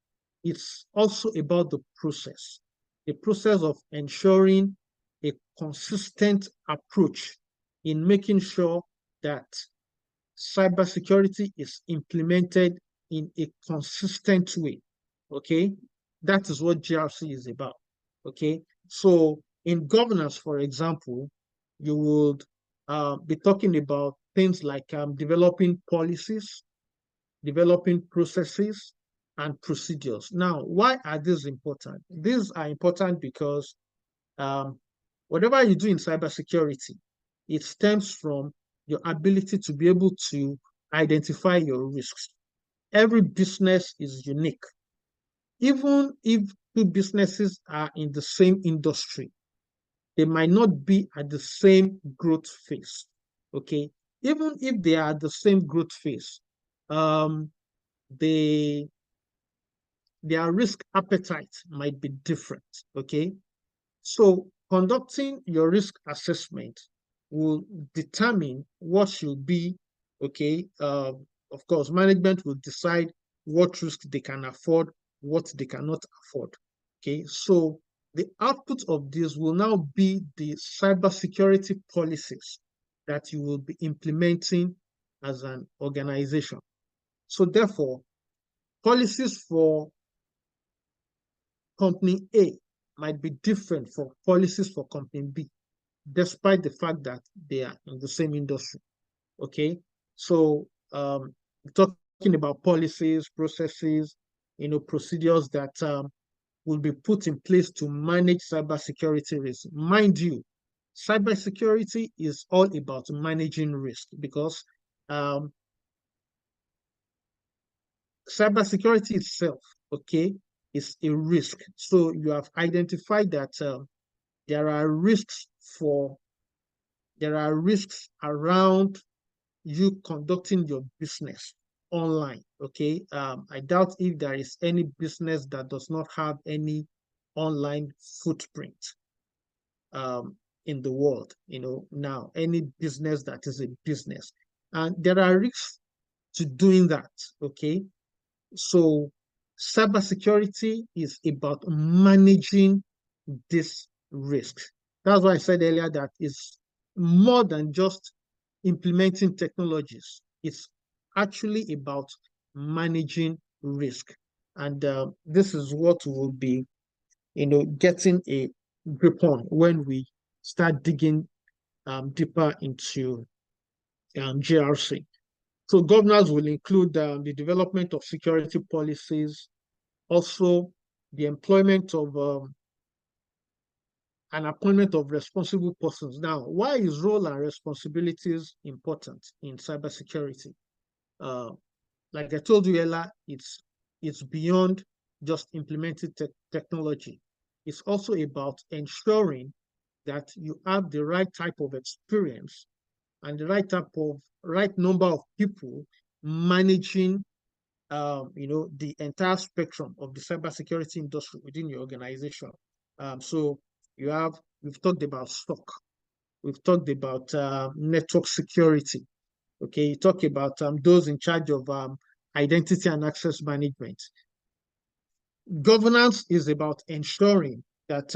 It's also about the process of ensuring a consistent approach in making sure that cybersecurity is implemented in a consistent way. Okay, that is what GRC is about. Okay, so in governance, for example, you would be talking about things like developing policies, developing processes, and procedures. Now, why are these important? These are important because whatever you do in cybersecurity, it stems from your ability to be able to identify your risks. Every business is unique. Even if two businesses are in the same industry, they might not be at the same growth phase. Okay, even if they are at the same growth phase, their risk appetite might be different. Okay, so conducting your risk assessment will determine what should be, okay, of course, management will decide what risk they can afford, what they cannot afford. Okay, so the output of this will now be the cybersecurity policies that you will be implementing as an organization. So therefore, policies for company A might be different from policies for company B, despite the fact that they are in the same industry. Okay, so talking about policies, processes, procedures that will be put in place to manage cybersecurity risk. Mind you, cybersecurity is all about managing risk, because cybersecurity itself, okay, is a risk. So you have identified that there are risks around you conducting your business online. Okay, I doubt if there is any business that does not have any online footprint in the world. Now any business that is a business, and there are risks to doing that. Okay, so cybersecurity is about managing this risk. That's why I said earlier that it's more than just implementing technologies. It's actually about managing risk. And this is what we'll be, getting a grip on when we start digging deeper into GRC. So governance will include the development of security policies, also the employment of an appointment of responsible persons. Now, why is role and responsibilities important in cybersecurity? Like I told you earlier, it's beyond just implementing technology. It's also about ensuring that you have the right type of experience and the right number of people managing the entire spectrum of the cybersecurity industry within your organization. So we've talked about SOC, we've talked about network security. Okay, you talk about those in charge of identity and access management. Governance is about ensuring that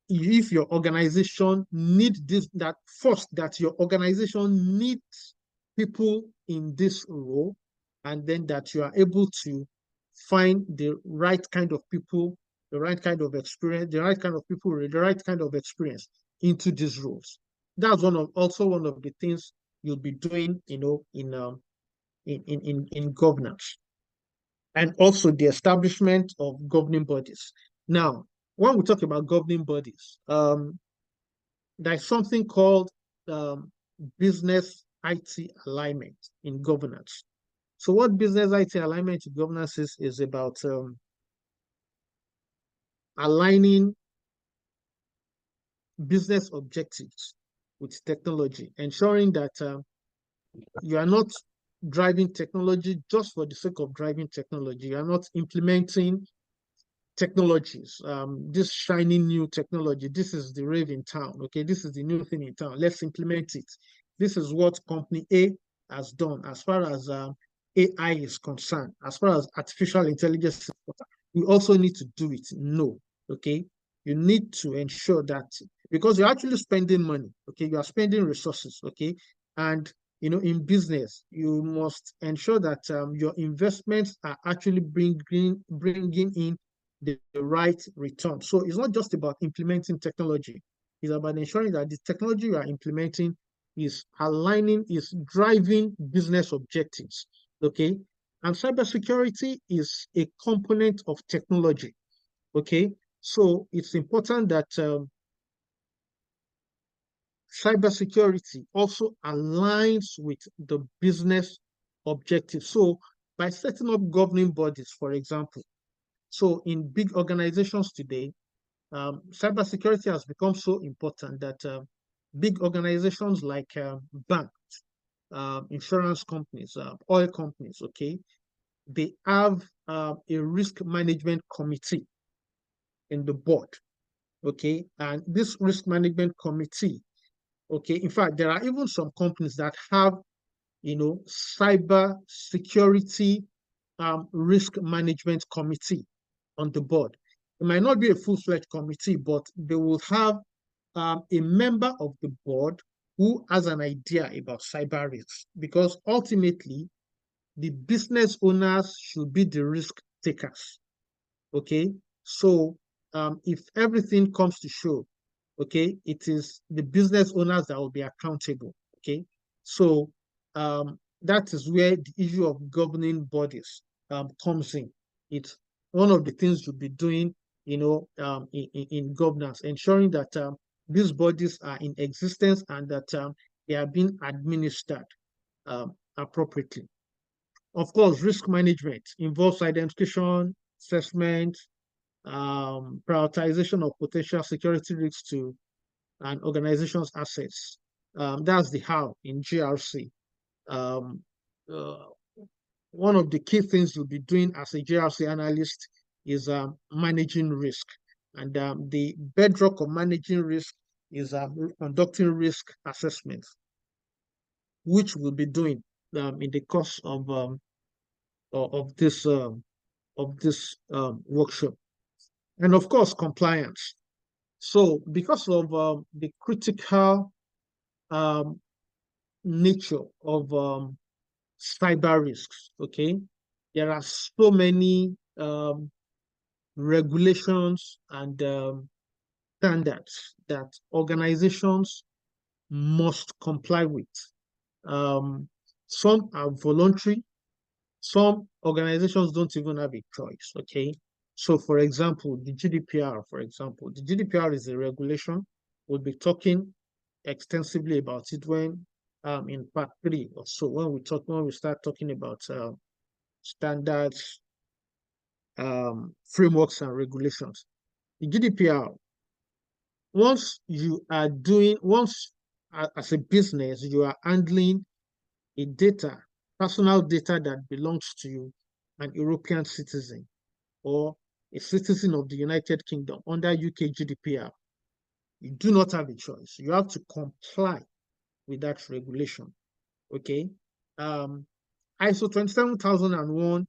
if your organization that your organization needs people in this role, and then that you are able to find the right kind of people, the right kind of experience, the right kind of people with the right kind of experience into these roles. That's also one of the things you'll be doing, in governance. And also the establishment of governing bodies. Now, when we talk about governing bodies, there's something called business IT alignment in governance. So what business IT alignment in governance is about aligning business objectives with technology, ensuring that you are not driving technology just for the sake of driving technology. You are not implementing technologies, this shiny new technology. This is the rave in town. Okay, this is the new thing in town. Let's implement it. This is what company A has done as far as AI is concerned, as far as artificial intelligence is concerned. We also need to do it. No, okay? You need to ensure that, because you're actually spending money, okay? You are spending resources, okay? And, in business, you must ensure that your investments are actually bringing in the right return. So it's not just about implementing technology. It's about ensuring that the technology you are implementing is driving business objectives, okay? And cybersecurity is a component of technology, okay? So it's important that cybersecurity also aligns with the business objectives. So by setting up governing bodies, for example, so in big organizations today, cybersecurity has become so important that big organizations like banks, insurance companies, oil companies, okay, they have a risk management committee in the board, okay, and this risk management committee, okay, in fact, there are even some companies that have, cyber security risk management committee on the board. It might not be a full-fledged committee, but they will have a member of the board who has an idea about cyber risks, because ultimately the business owners should be the risk takers. Okay, so if everything comes to show, okay, it is the business owners that will be accountable. Okay, so that is where the issue of governing bodies comes in. It's one of the things you'll be doing, in governance, ensuring that these bodies are in existence and that they are being administered appropriately. Of course, risk management involves identification, assessment, prioritization of potential security risks to an organization's assets. That's the how in GRC. Um, uh, One of the key things you'll be doing as a GRC analyst is managing risk. And the bedrock of managing risk is conducting risk assessments, which we'll be doing in the course of this workshop. And of course, compliance. So because of the critical nature of cyber risks, okay, there are so many regulations and standards that organizations must comply with. Some are voluntary, some organizations don't even have a choice, okay? So for example, the GDPR, the GDPR is a regulation. We'll be talking extensively about it when in part 3 or so, when we start talking about standards, frameworks and regulations. The GDPR, once as a business, you are handling a personal data that belongs to you, an European citizen or a citizen of the United Kingdom under UK GDPR, you do not have a choice. You have to comply with that regulation, okay? ISO 27001,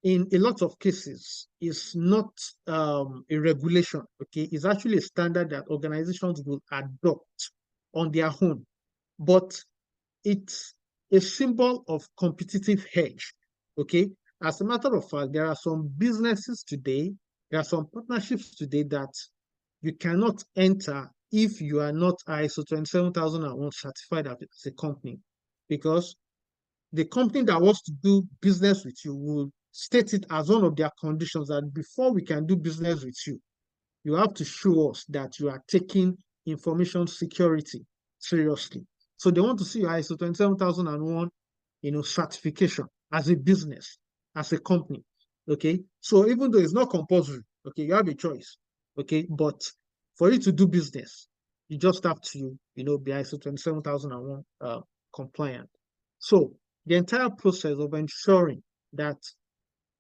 in a lot of cases, is not a regulation, okay? It's actually a standard that organizations will adopt on their own, but it's a symbol of competitive edge, okay? As a matter of fact, there are some businesses today, there are some partnerships today that you cannot enter if you are not ISO 27001 certified as a company, because the company that wants to do business with you will state it as one of their conditions that before we can do business with you, you have to show us that you are taking information security seriously. So they want to see your ISO 27001, certification as a business, as a company, okay? So even though it's not compulsory, okay, you have a choice, okay? But for you to do business, you just have to, be ISO 27001 compliant. So the entire process of ensuring that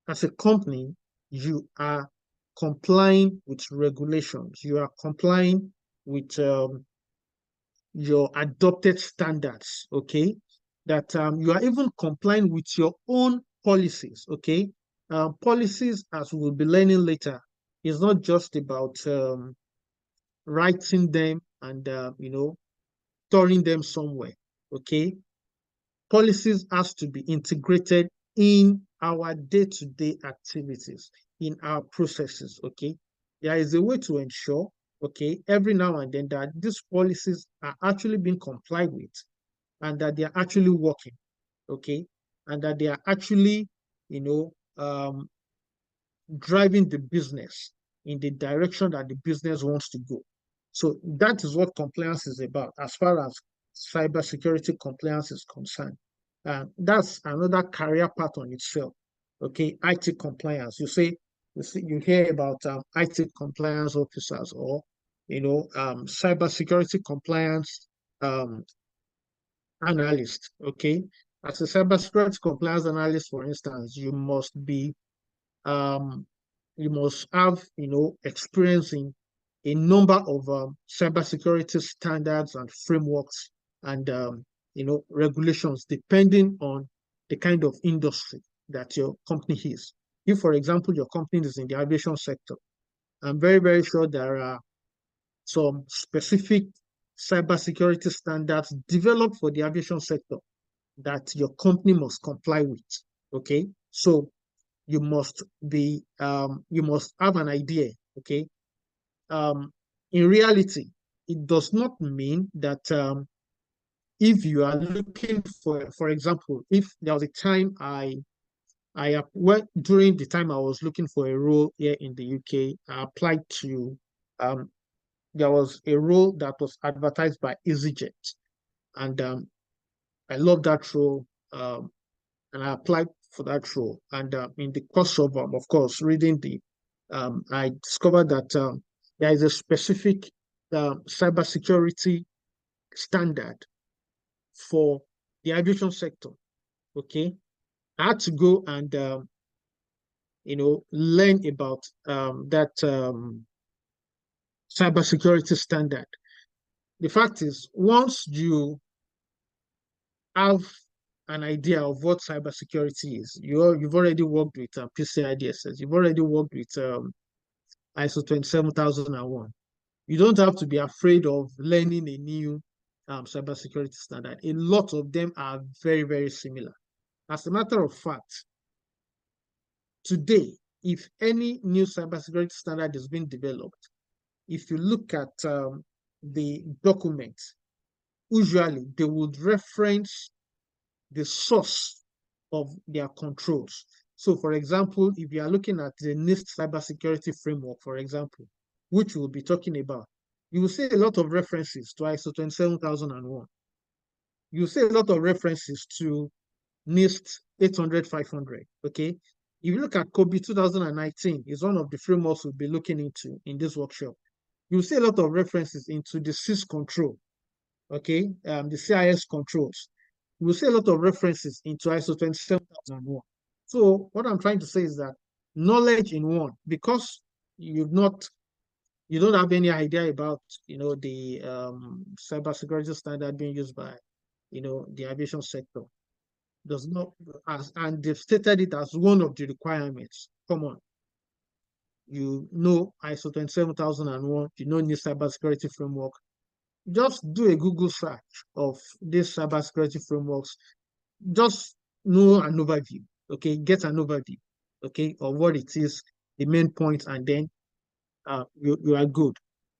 as a company, you are complying with regulations, you are complying with your adopted standards, okay? That you are even complying with your own policies, okay? Policies, as we'll be learning later, is not just about writing them and, storing them somewhere, okay? Policies has to be integrated in our day-to-day activities, in our processes, okay? There is a way to ensure, okay, every now and then that these policies are actually being complied with and that they are actually working, okay? And that they are actually, driving the business in the direction that the business wants to go. So that is what compliance is about as far as cybersecurity compliance is concerned. That's another career path on itself. Okay, IT compliance. You hear about IT compliance officers or cybersecurity compliance analyst. Okay, as a cybersecurity compliance analyst, for instance, you must have experience in a number of cybersecurity standards and frameworks and regulations depending on the kind of industry that your company is. If, for example, your company is in the aviation sector, I'm very, very sure there are some specific cybersecurity standards developed for the aviation sector that your company must comply with. Okay, so you must have an idea. Okay, in reality, it does not mean that if you are looking for example, if there was a time I during the time I was looking for a role here in the UK, I applied to there was a role that was advertised by EasyJet, and I loved that role, and I applied for that role. And in the course of course, reading I discovered that there is a specific cybersecurity standard for the aviation sector. Okay, I had to go and learn about that cybersecurity standard. The fact is, once you have an idea of what cybersecurity is, you've already worked with PCI DSS, you've already worked with ISO 27001. You don't have to be afraid of learning a new cybersecurity standard. A lot of them are very, very similar. As a matter of fact, today, if any new cybersecurity standard is being developed, if you look at the documents, usually they would reference the source of their controls. So, for example, if you are looking at the NIST cybersecurity framework, for example, which we'll be talking about, you will see a lot of references to ISO 27001. You will see a lot of references to NIST 800-500, okay? If you look at COBE 2019, is one of the frameworks we'll be looking into in this workshop. You'll see a lot of references into the CIS control, okay? The CIS controls. You'll see a lot of references into ISO 27001. So what I'm trying to say is that knowledge in one, because you don't have any idea about the cybersecurity standard being used by the aviation sector, does not, and they've stated it as one of the requirements. Come on, you know ISO 27001, you know new cybersecurity framework. Just do a Google search of these cybersecurity frameworks. Just know an overview, okay? Get an overview, okay, of what it is, the main points, and then you are good.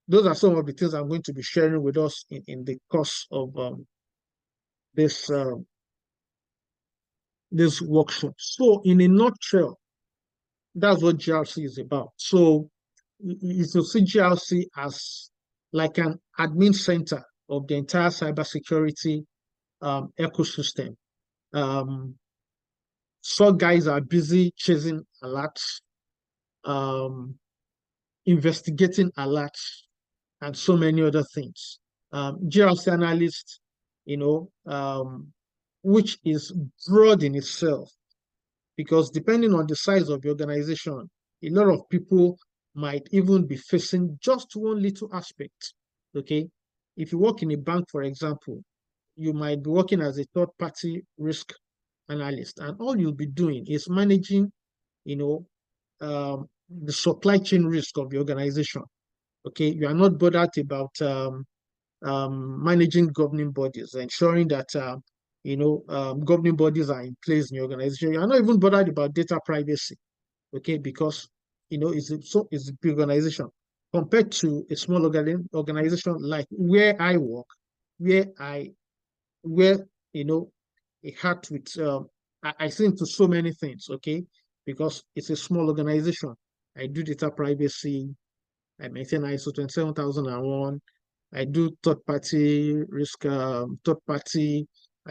Those are some of the things I'm going to be sharing with us in the course of this workshop. So, in a nutshell, that's what GRC is about. So, you should see GRC as like an admin center of the entire cybersecurity ecosystem. So guys are busy chasing alerts, investigating alerts, and so many other things. GRC analyst, which is broad in itself, because depending on the size of the organization, a lot of people might even be facing just one little aspect, okay? If you work in a bank, for example, you might be working as a third-party risk analyst, and all you'll be doing is managing, the supply chain risk of the organization, okay? You are not bothered about managing governing bodies, ensuring that governing bodies are in place in your organization. You are not even bothered about data privacy, okay? Because it's a big organization compared to a small organization like where I work, where I wear a hat with I see into so many things, okay? Because it's a small organization. I do data privacy, I maintain ISO 27001, I do third-party risk, I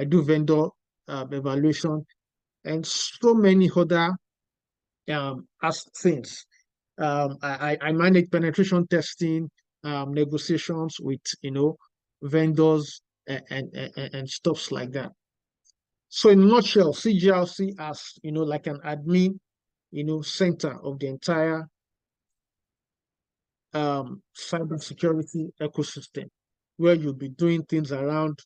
do vendor evaluation, and so many other things. I manage penetration testing, negotiations with vendors and stuffs like that. So in a nutshell, CGRC as like an admin center of the entire cybersecurity ecosystem, where you'll be doing things around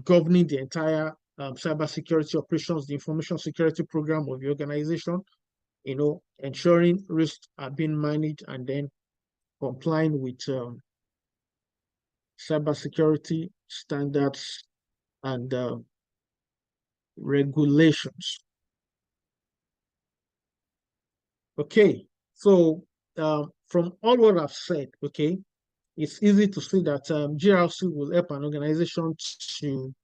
governing the entire cybersecurity operations, the information security program of the organization, ensuring risks are being managed, and then complying with cybersecurity standards and regulations. Okay, so from all what I've said, okay, it's easy to see that GRC will help an organization to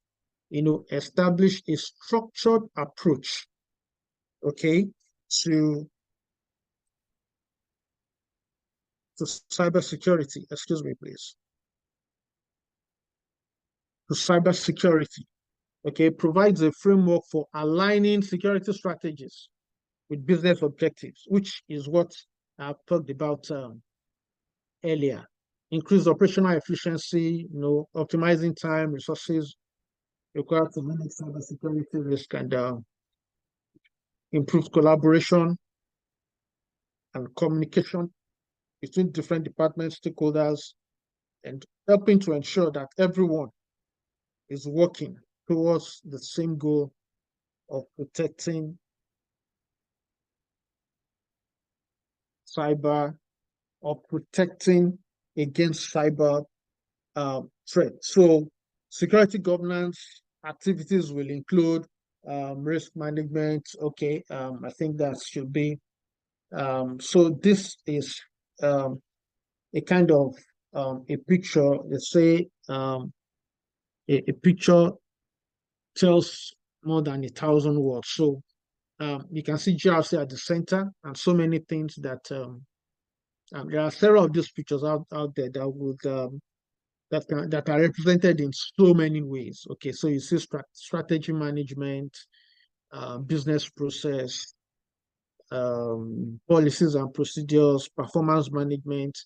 establish a structured approach okay, to cybersecurity. Excuse me, please. To cybersecurity, okay, provides a framework for aligning security strategies with business objectives, which is what I've talked about earlier. Increase operational efficiency, optimizing time, resources required to manage cybersecurity risk, and improve collaboration and communication between different departments, stakeholders, and helping to ensure that everyone is working towards the same goal of protecting cyber or protecting against cyber threat. So security governance activities will include risk management. Okay, I think that should be. So this is a kind of a picture. Let's say a picture tells more than 1,000 words. So you can see GRC at the center, and so many things that there are several of these pictures out there that would that are represented in so many ways. Okay, so you see strategy management, business process, policies and procedures, performance management.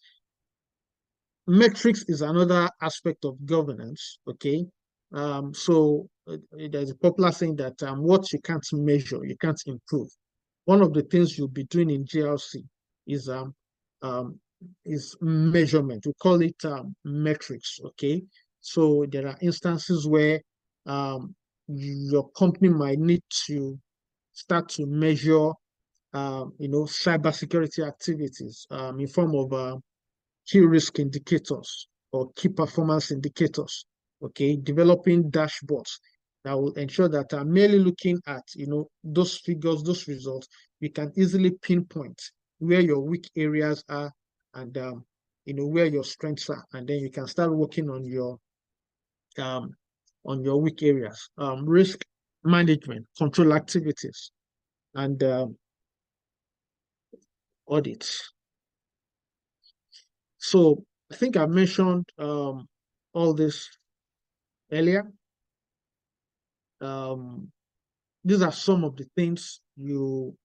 Metrics is another aspect of governance. Okay, so there's a popular saying that what you can't measure, you can't improve. One of the things you'll be doing in GRC is measurement. We call it metrics. Okay, so there are instances where your company might need to start to measure, cybersecurity activities in form of key risk indicators or key performance indicators. Okay, developing dashboards that will ensure that merely looking at those figures, those results, we can easily pinpoint where your weak areas are and where your strengths are, and then you can start working on your weak areas. Risk management, control activities, and audits. So I think I mentioned all this earlier. These are some of the things you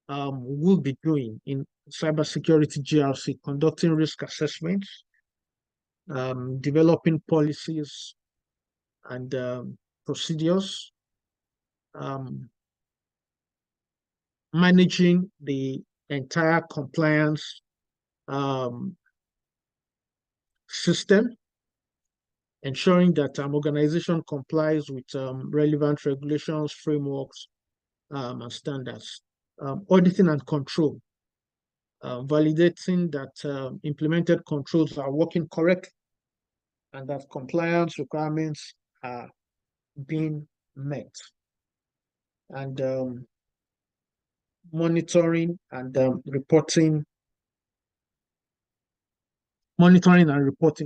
will be doing in cybersecurity GRC: conducting risk assessments, developing policies and procedures, managing the entire compliance system, ensuring that organization complies with relevant regulations, frameworks, and standards. Auditing and control, validating that implemented controls are working correctly and that compliance requirements are being met. And monitoring and reporting,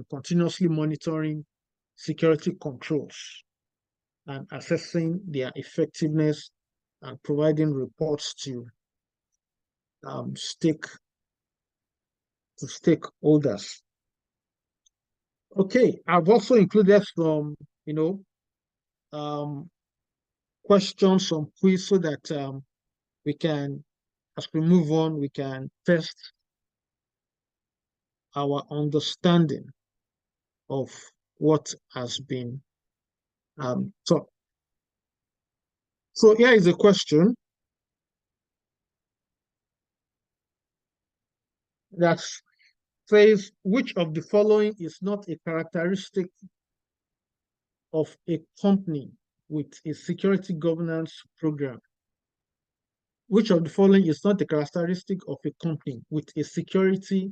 continuously monitoring security controls and assessing their effectiveness and providing reports to stakeholders. Okay, I've also included some, questions, some quiz, so that we can, as we move on, we can test our understanding of what has been taught. So here is a question that says, which of the following is not a characteristic of a company with a security governance program? Which of the following is not a characteristic of a company with a security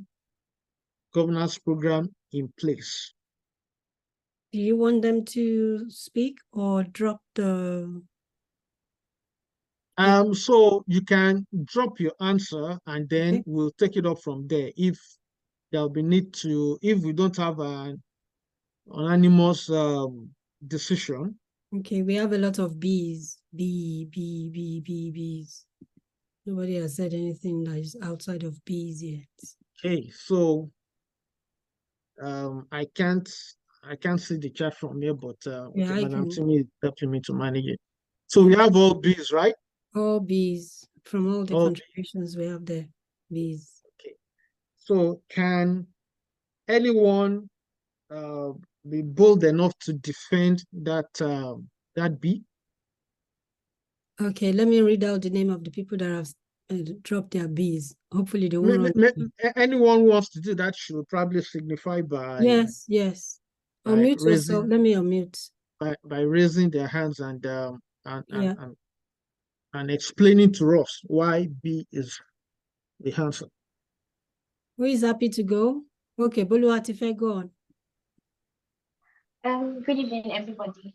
governance program in place? Do you want them to speak or drop the? So you can drop your answer and then Okay. we'll take it up from there. If there'll be need to, if we don't have an unanimous decision. Okay, we have a lot of Bs. Bs. Nobody has said anything that is outside of B's yet. Okay, so I can't see the chat from here, but Yeah, okay, I Madam can. Timmy is helping me to manage it. So we have all B's, right? All B's from all the All contributions we have there. B's. okay. So can anyone be bold enough to defend that B? Okay, let me read out the name of the people that have dropped their B's. Hopefully they won't run. Anyone who wants to do that should probably signify by Yes. Unmute yourself. raising Let me unmute. by raising their hands and Yeah. explaining to us why B is the answer. Who is happy to go? Okay, Boluwatife, go on. Good evening, everybody.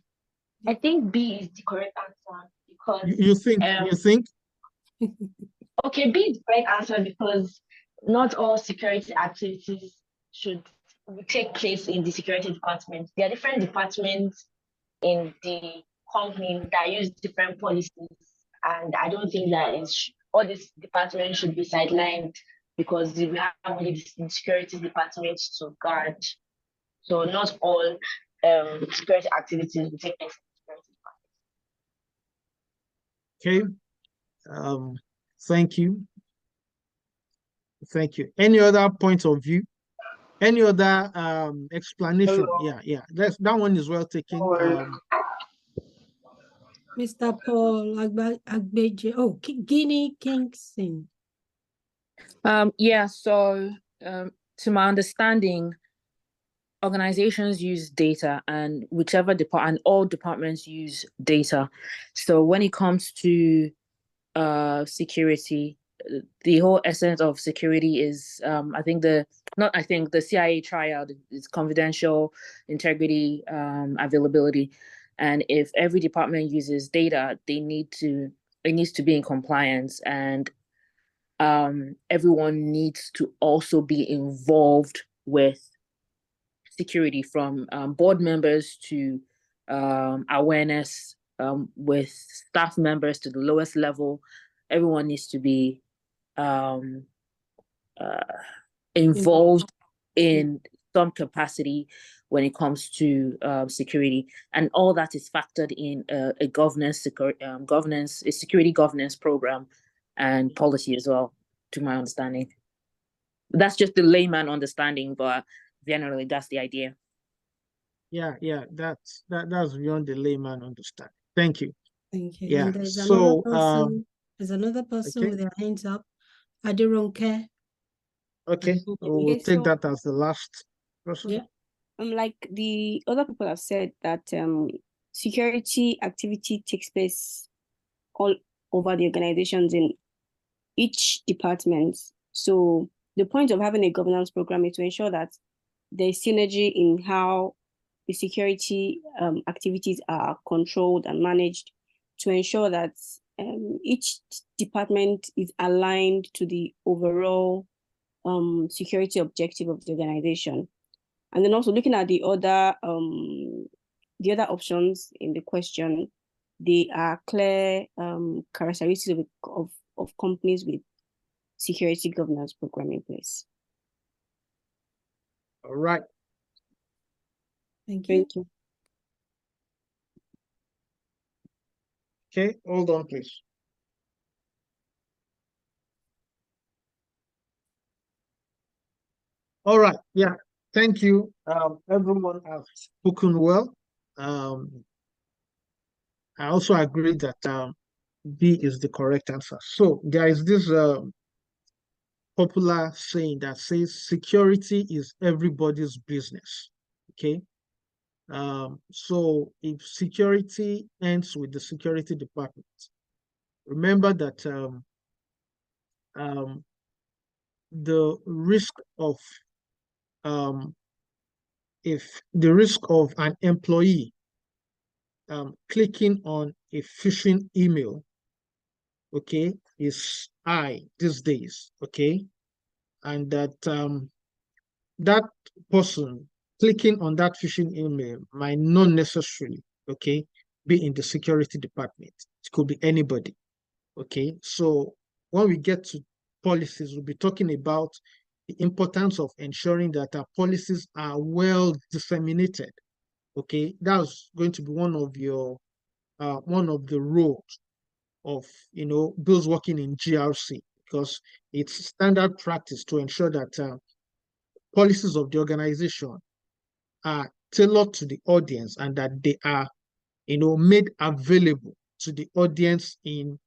I think B is the correct answer because You think? okay, B is the correct answer because not all security activities should take place in the security department. There are different departments in the company that use different policies, and I don't think that all these departments should be sidelined because we have only the security department to guard. So not all security activities will take place in the security department. Okay. Thank you. Any other point of view? Any other explanation? Hello. Yeah. That one is well taken. Mr. Paul Agbeje. Oh, Guinea Kingston. Yeah, so to my understanding, organizations use data, and whichever department, all departments use data. So when it comes to security, the whole essence of security is the CIA triad is confidential, integrity, availability. And if every department uses data, it needs to be in compliance, and everyone needs to also be involved with security, from board members to awareness, with staff members to the lowest level. Everyone needs to be involved in some capacity when it comes to security, and all that is factored in a security governance program and policy as well, to my understanding. That's just the layman understanding, but generally that's the idea. Yeah, that's beyond the layman understanding. Thank you. Thank you. Yeah. And there's So another person okay. with their hands up. Adironke. Okay, we'll Okay, take so that as the last person. Yeah. like the other people have said that security activity takes place all over the organizations in each department. So the point of having a governance program is to ensure that there's synergy in how the security activities are controlled and managed, to ensure that each department is aligned to the overall security objective of the organization. And then also looking at the other options in the question, they are clear characteristics of companies with security governance program in place. All right. Thank you. Thank you. Okay, hold on, please. All right. Yeah. Thank you. Everyone has spoken well. I also agree that B is the correct answer. So there is this popular saying that says security is everybody's business. Okay. So if security ends with the security department, remember that the risk of if the risk of an employee clicking on a phishing email, okay, is high these days, okay, and that that person clicking on that phishing email might not necessarily, okay, be in the security department. It could be anybody, okay. So when we get to policies, we'll be talking about the importance of ensuring that our policies are well disseminated. Okay, that's going to be one of the roles of those working in GRC, because it's standard practice to ensure that policies of the organization are tailored to the audience and that they are made available to the audience in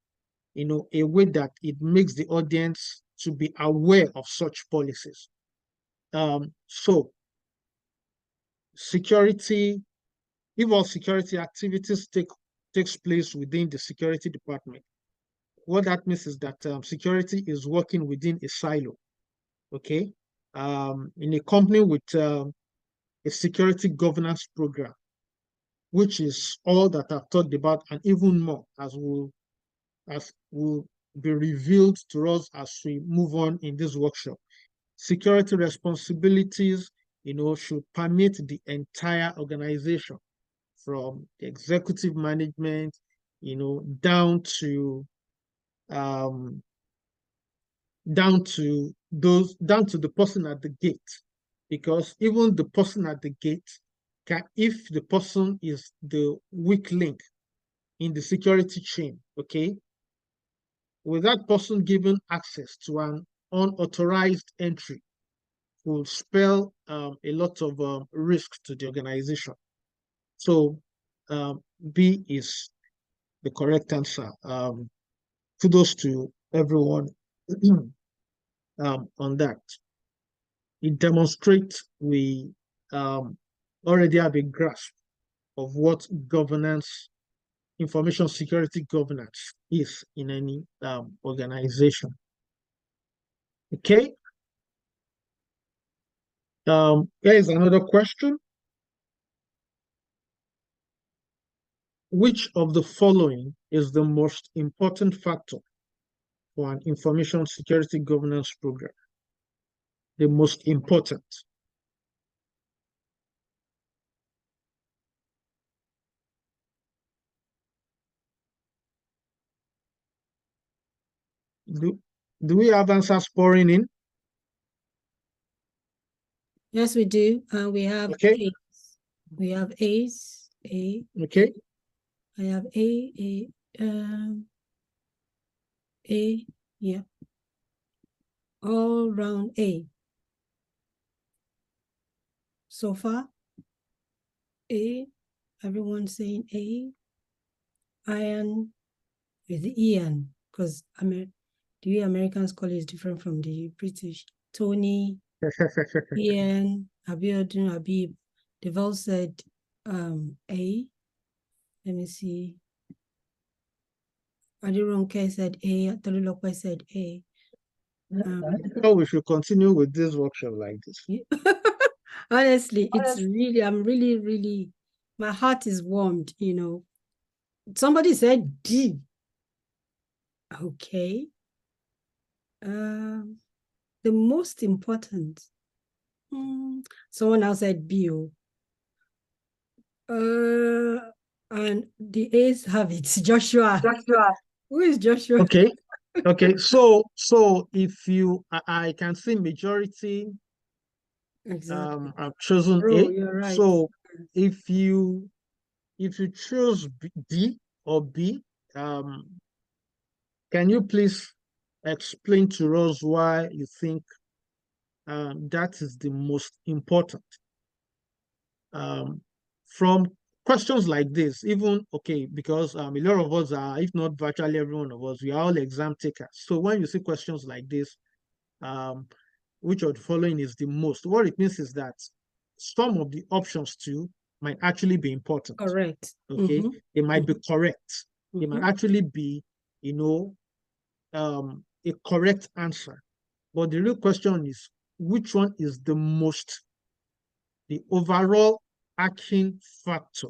a way that it makes the audience to be aware of such policies. So security, if all security activities takes place within the security department, what that means is that security is working within a silo. Okay, in a company with a security governance program, which is all that I've talked about and even more, as will be revealed to us as we move on in this workshop. Security responsibilities, should permeate the entire organization, from the executive management, down to the person at the gate, because even the person at the gate if the person is the weak link in the security chain, okay, with that person given access to an unauthorized entry, will spell a lot of risks to the organization. So B is the correct answer. Kudos to everyone on that. It demonstrates we already have a grasp of what governance, information security governance is in any organization. Okay. Here is another question. Which of the following is the most important factor for an information security governance program? The most important. Do we have answers pouring in? Yes, we do. We have Okay. A's. We have A's. A. Okay. I have A. A. Yeah. All round A. So far, A. Everyone's saying A. Ian with the Ian, because the way Americans call it is different from the British. Tony, Ian, Abiodun, Habib. They've all said A. Let me see. Adironke said A. Tolulope said A. So we should continue with this workshop like this. Honestly, it's really, I'm really, my heart is warmed, Somebody said D. Okay. The most important. Someone else said B. And the A's have it. Joshua. Who is Joshua? Okay. Okay. So if I can see majority. Exactly. I've chosen Bro, A. you're right. So if you choose D or B, can you please explain to us why you think that is the most important? From questions like this, even, okay, because a lot of us are, if not virtually every one of us, we are all exam takers. So when you see questions like this, which of the following is the most, what it means is that some of the options too might actually be important. Correct. Okay. They might be correct. They might actually be, a correct answer. But the real question is, which one is the overall acting factor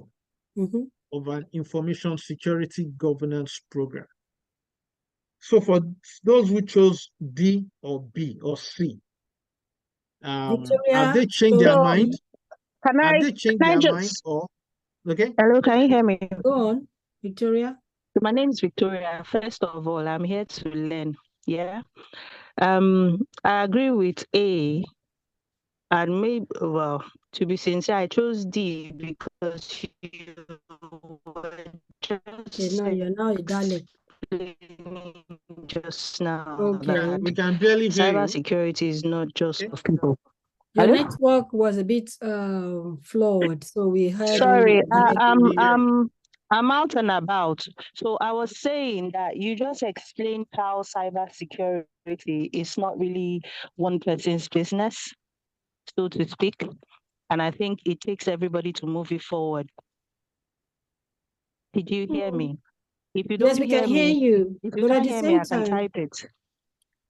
of an information security governance program? So for those who chose D or B or C, have they changed their mind? Have they changed their mind? Or okay? Hello, can you hear me? Go on, Victoria. My name is Victoria. First of all, I'm here to learn. Yeah. I agree with A, and maybe, well, to be sincere, I chose D because you were Okay, now you're now a Dalek. just now Okay. that We can barely hear you. cybersecurity is not just Okay. of people. Your Hello? network was a bit flawed, so we heard Sorry, only Dalek. I'm out and about. So I was saying that you just explained how cybersecurity is not really one person's business, so to speak. And I think it takes everybody to move it forward. Did you hear me? If you Yes, don't we can hear hear me, you. if you But at can't the hear me, same I can time, type it.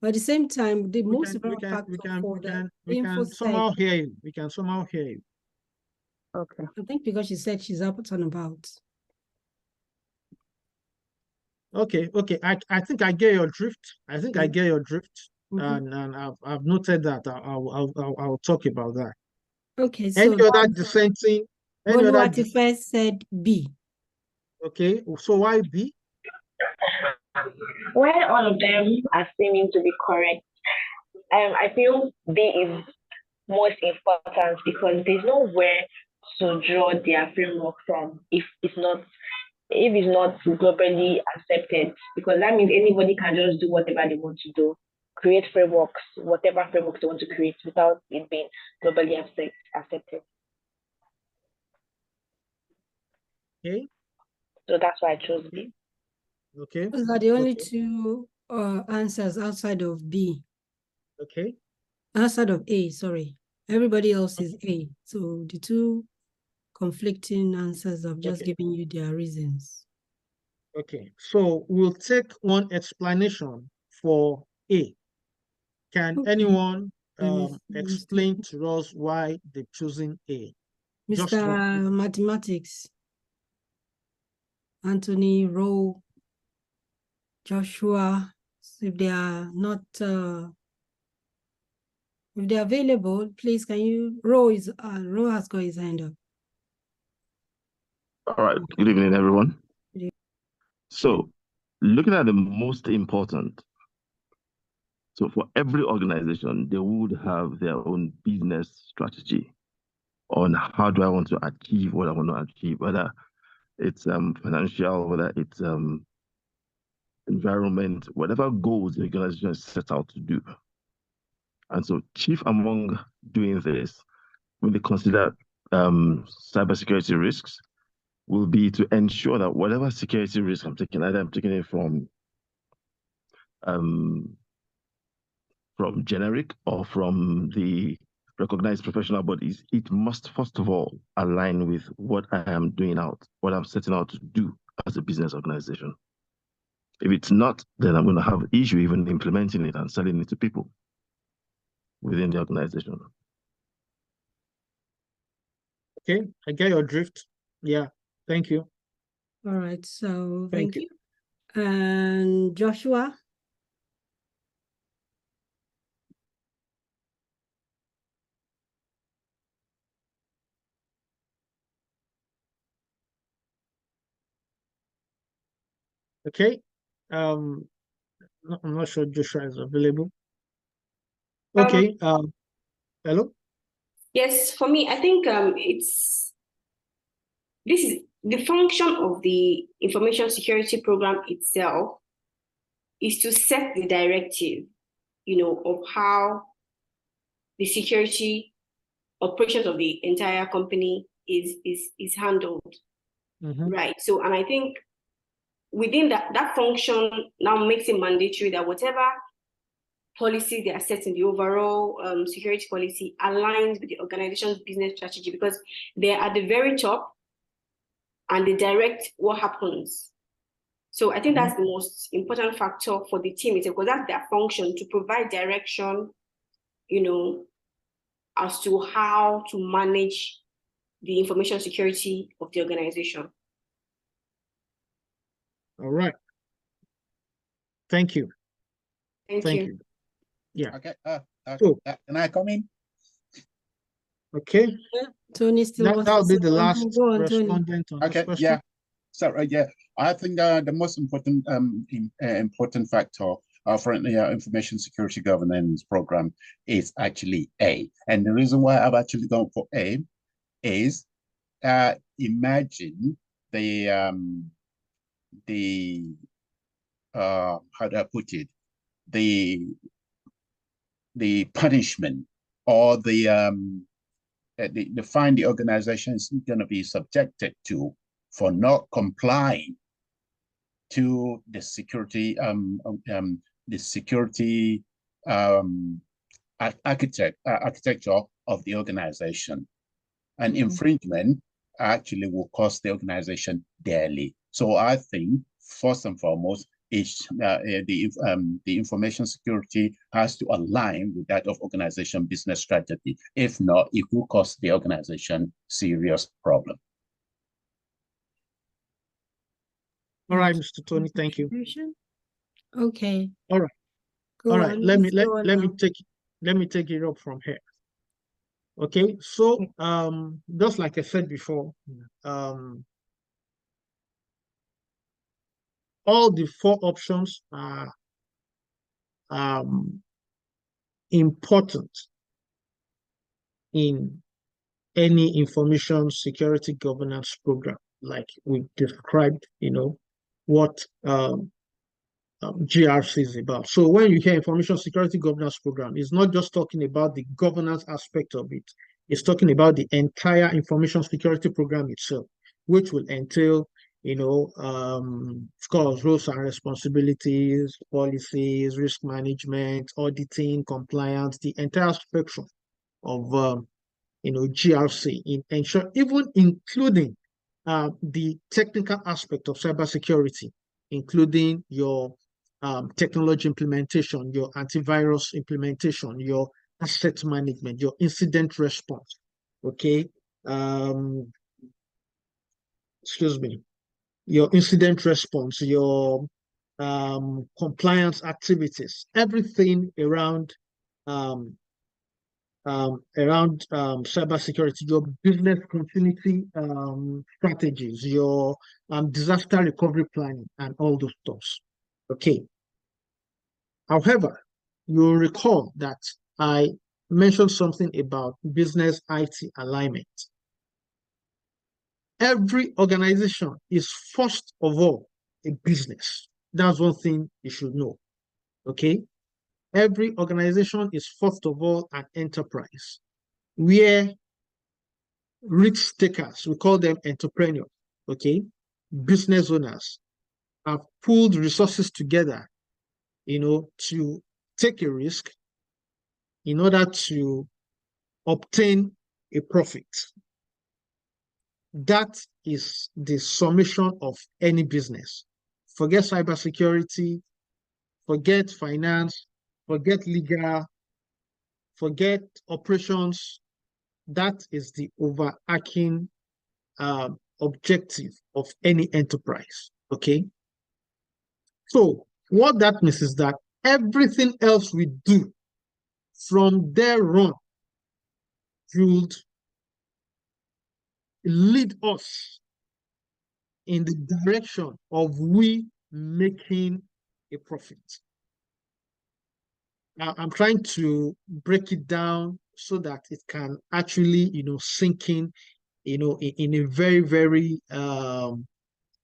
at the same time, the We most can important factor for the we info can somehow sec, hear you. We can somehow hear you. Okay. I think because she said she's up and about. Okay, okay. I think I get your drift. I think I get your drift, Mhm. and I've noted that. I'll talk about that. Okay, Any so other dissenting? Any other? Boluwatife said B. Okay, so why B? While all of them are seeming to be correct, I feel B is most important because there's nowhere to draw their framework from if it's not globally accepted, because that means anybody can just do whatever they want to do, create frameworks, whatever frameworks they want to create without it being globally accepted. Okay, So that's why I chose B. okay, Those are the only okay, two answers outside of B, okay, outside of A, sorry. Everybody else is A. So the two conflicting answers, I've just okay, given you their reasons. okay. So we'll take one explanation for A. Can Okay. anyone Let me see, explain to us why they've chosen A? Just Mr. one. Mathematics, Anthony, Rowe, Joshua, if they are not, if they're available, please can you, Rowe has got his hand up. All right, good evening, everyone. Good evening. So, looking at the most important, so for every organization, they would have their own business strategy on how do I want to achieve what I want to achieve, whether it's financial, whether it's environment, whatever goals the organization is set out to do. And so, chief among doing this, when they consider cybersecurity risks, will be to ensure that whatever security risk I'm taking, either I'm taking it from generic or from the recognized professional bodies, it must first of all align with what I am doing out, what I'm setting out to do as a business organization. If it's not, then I'm going to have issue even implementing it and selling it to people within the organization. Okay, I get your drift. Yeah, thank you. All right, so Thank thank you. And Joshua? Okay, I'm not sure Joshua is available. Okay, hello? Yes, for me, I think this is the function of the information security program itself is to set the directive, of how the security operations of the entire company is handled. Mhm. Right. So, and I think within that function now makes it mandatory that whatever policy they are setting, the overall security policy aligns with the organization's business strategy, because they're at the very top and they direct what happens. So I think that's the most important factor for the team, because that's their function, to provide direction, as to how to manage the information security of the organization. All right. Thank you. Thank you. Yeah. Okay. So, can I come in? okay. Yeah, Tony still wants That'll to be say the last something. Go on, Tony. respondent on this Okay. question. Yeah. So yeah, I think the most important important factor friendly information security governance program is actually A. And the reason why I've actually gone for A is imagine how do I put it? The punishment or the fine the organization is going to be subjected to for not complying to the security architecture of the organization. An infringement actually will cost the organization dearly. So I think first and foremost, the information security has to align with that of organization business strategy. If not, it will cost the organization serious problem. All right, Mr. Tony, thank you. Okay. All right. Go All right. on, Let me let's go on now. take it up from here. Okay. So just like I said before, all the 4 options are important in any information security governance program, like we described, what GRC is about. So when you hear information security governance program, it's not just talking about the governance aspect of it. It's talking about the entire information security program itself, which will entail, of course, roles and responsibilities, policies, risk management, auditing, compliance, the entire spectrum of GRC, even including the technical aspect of cybersecurity, including your technology implementation, your antivirus implementation, your asset management, your incident response. Okay. Excuse me. Your incident response, your compliance activities, everything around cybersecurity, your business continuity strategies, your disaster recovery planning, and all those stuff. Okay. However, you'll recall that I mentioned something about business IT alignment. Every organization is first of all a business. That's one thing you should know. Okay. Every organization is first of all an enterprise where risk takers, we call them entrepreneurs, okay, business owners, have pooled resources together, to take a risk in order to obtain a profit. That is the summation of any business. Forget cybersecurity, forget finance, forget legal, forget operations. That is the overarching objective of any enterprise. Okay. So what that means is that everything else we do from there on should lead us in the direction of we making a profit. Now, I'm trying to break it down so that it can actually, sink in, in a very, very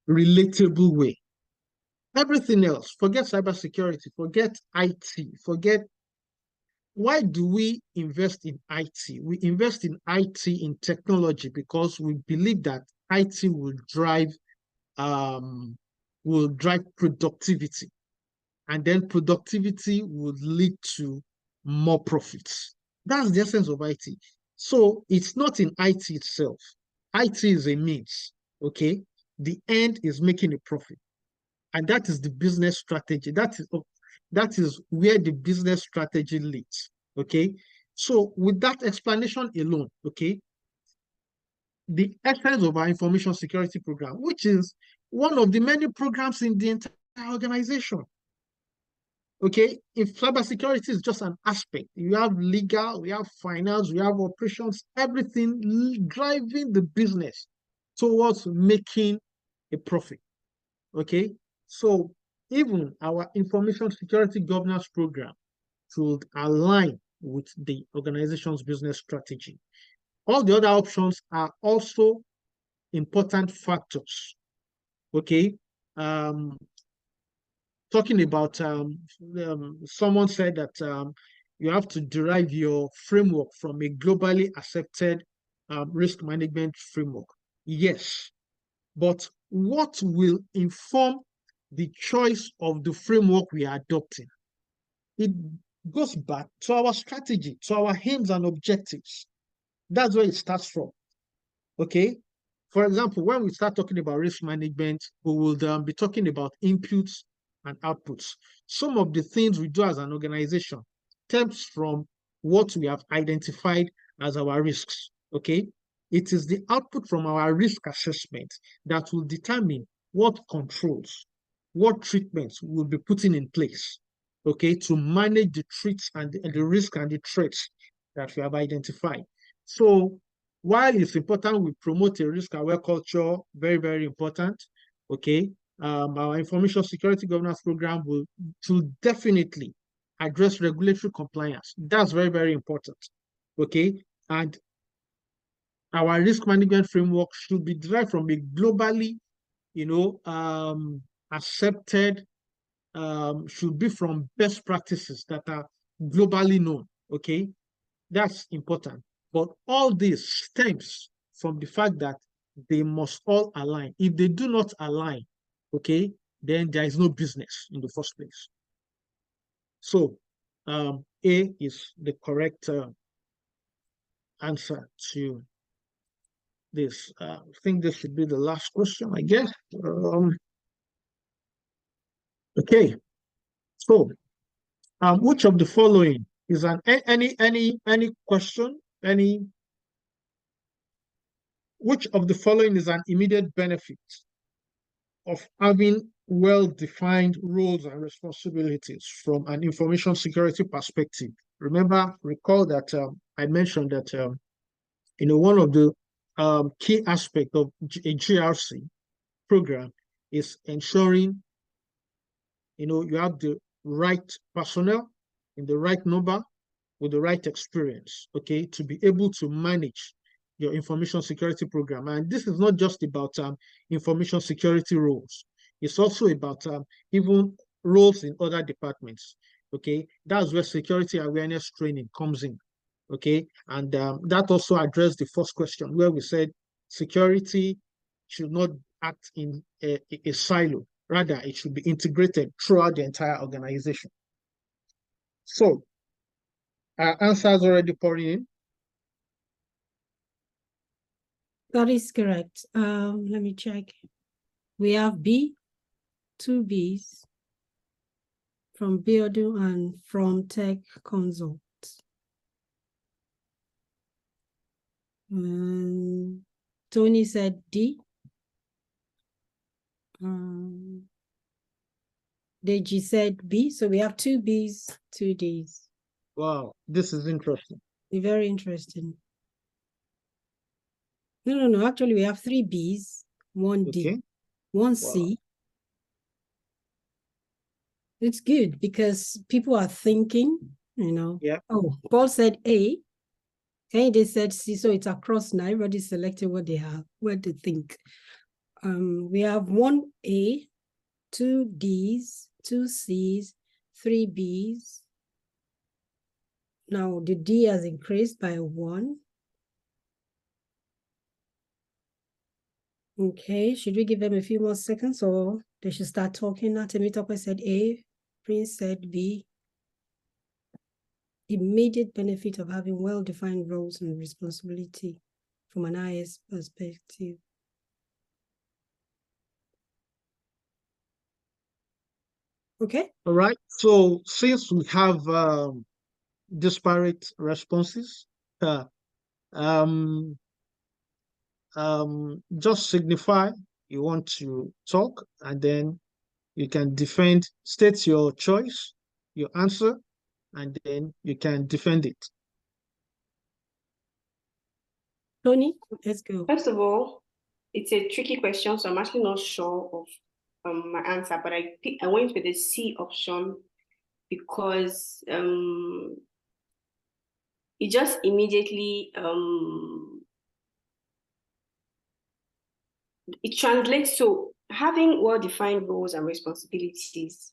relatable way. Everything else, forget cybersecurity, forget IT, forget. Why do we invest in IT? We invest in IT, in technology, because we believe that IT will drive productivity, and then productivity would lead to more profits. That's the essence of IT. So it's not in IT itself. IT is a means, okay? The end is making a profit. And that is the business strategy. That is where the business strategy leads, okay? So with that explanation alone, okay, the essence of our information security program, which is one of the many programs in the entire organization, okay, if cybersecurity is just an aspect, you have legal, we have finance, we have operations, everything driving the business towards making a profit, okay? So even our information security governance program should align with the organization's business strategy. All the other options are also important factors. Okay. Talking about someone said that you have to derive your framework from a globally accepted risk management framework. Yes, but what will inform the choice of the framework we are adopting? It goes back to our strategy, to our aims and objectives. That's where it starts from. Okay. For example, when we start talking about risk management, we will be talking about inputs and outputs. Some of the things we do as an organization stems from what we have identified as our risks. Okay. It is the output from our risk assessment that will determine what controls, what treatments we'll be putting in place, okay, to manage the threats and the risk and the threats that we have identified. So while it's important we promote a risk-aware culture, very, very important, okay, our information security governance program will definitely address regulatory compliance. That's very, very important, okay? And our risk management framework should be derived from a globally, accepted, should be from best practices that are globally known, okay? That's important. But all this stems from the fact that they must all align. If they do not align, okay, then there is no business in the first place. So A is the correct answer to this. I think this should be the last question, I guess. Okay. So which of the following is any question? Which of the following is an immediate benefit of having well-defined roles and responsibilities from an information security perspective? Recall that I mentioned that one of the key aspects of a GRC program is ensuring you have the right personnel in the right number with the right experience, okay, to be able to manage your information security program. And this is not just about information security roles. It's also about even roles in other departments, okay? That's where security awareness training comes in, okay? And that also addressed the first question where we said security should not act in a silo. Rather, it should be integrated throughout the entire organization. So, our answers already pouring in. That is correct. Let me check. We have B, 2 Bs from Beardo and from Tech Consult. Tony said D. Deji said B. So we have 2 Bs, 2 Ds. Wow, this is interesting. Very interesting. No. Actually, we have 3 Bs, 1 D, Okay. 1 C. It's good because people are thinking, Yeah. Oh, Paul said A. Kennedy said C. So it's across now. Everybody selected what they have, what they think. We have 1 A, 2 Ds, 2 Cs, 3 Bs. Now the D has increased by 1. Okay, should we give them a few more seconds or they should start talking now? Temitope said A, Prince said B. Immediate benefit of having well-defined roles and responsibility from an IS perspective. Okay. All right. So since we have disparate responses, just signify you want to talk, and then you can state your choice, your answer, and then you can defend it. Tony, let's go. First of all, it's a tricky question, so I'm actually not sure of my answer, but I went with the C option because it just immediately it translates to having well-defined roles and responsibilities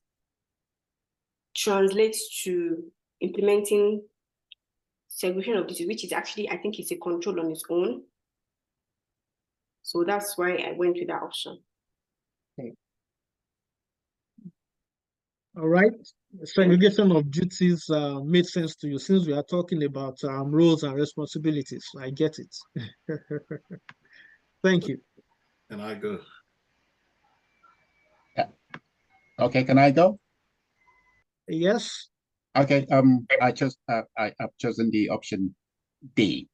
translates to implementing segregation of duties, which is actually, I think, it's a control on its own. So that's why I went with that option. Okay. All right. Segregation of duties made sense to you since we are talking about roles and responsibilities. I get it. Thank you. Can I go? Yeah. Okay, can I go? Yes. Okay, I've chosen the option D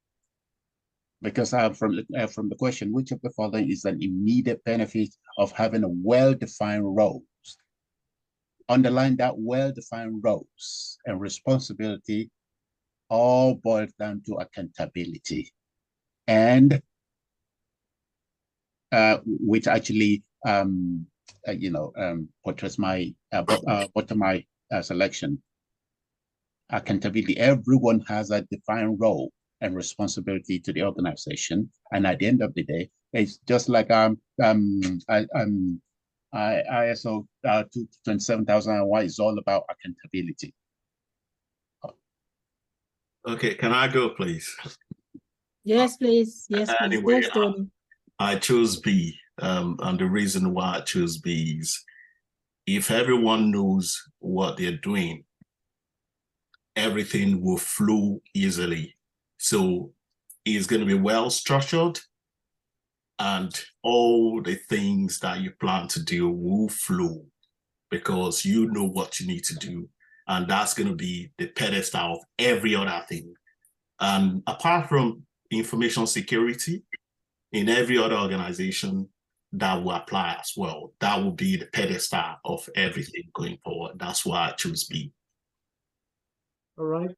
because from the question, which of the following is an immediate benefit of having a well-defined roles? Underline that well-defined roles and responsibility all boils down to accountability, and which actually portrays my bottom my selection. Accountability. Everyone has a defined role and responsibility to the organization, and at the end of the day, it's just like ISO 27001 is all about accountability. Okay, can I go, please? Yes, please. Yes, please. Anyway, Yes, Tony. I chose B, and the reason why I chose B is if everyone knows what they're doing, everything will flow easily. So it's going to be well structured, and all the things that you plan to do will flow because you know what you need to do. And that's going to be the pedestal of every other thing. And apart from information security, in every other organization, that will apply as well. That will be the pedestal of everything going forward. That's why I choose B. All right.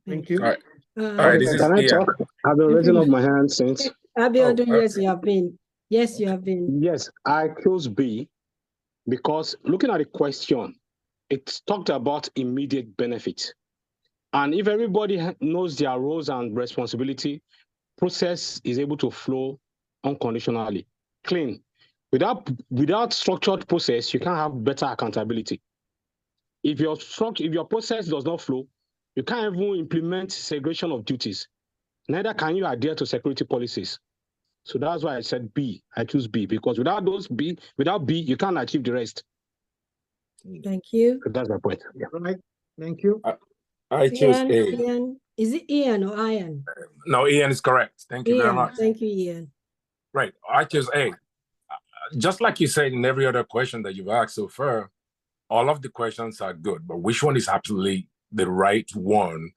Thank you. All right. All right, this is Can I Ian. talk? I've been raising up my hand since. Abiodun, Oh, yes, you have been. Yes, you have been. Yes, I chose B because looking at the question, it talked about immediate benefit. And if everybody knows their roles and responsibility, process is able to flow unconditionally, clean. Without structured process, you can't have better accountability. If your process does not flow, you can't even implement segregation of duties. Neither can you adhere to security policies. So that's why I said B. I choose B because without B, you can't achieve the rest. Thank you. So that's my point. Yeah. All right. Thank you. I choose Ian, A. Ian, is it Ian or Ian? No, Ian is correct. Thank you very Ian, much. thank you, Ian. Right, I chose A. Just like you said in every other question that you've asked so far, all of the questions are good, but which one is absolutely the right one?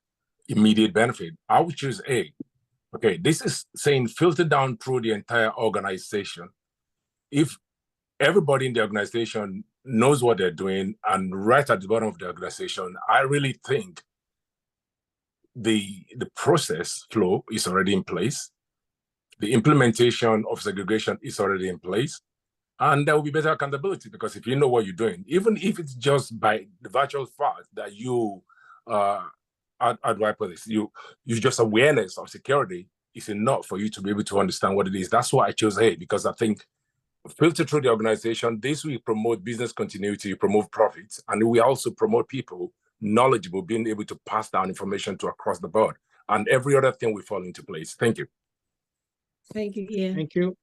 Immediate benefit. I would choose A. Okay, this is saying filter down through the entire organization. If everybody in the organization knows what they're doing and right at the bottom of the organization, I really think the process flow is already in place. The implementation of segregation is already in place. And there will be better accountability because if you know what you're doing, even if it's just by the virtual fact that you, how do I put this? You just awareness of security is enough for you to be able to understand what it is. That's why I chose A, because I think filter through the organization, this will promote business continuity, promote profits, and we also promote people knowledgeable, being able to pass down information to across the board. And every other thing will fall into place. Thank you. Thank you, Ian. Thank you.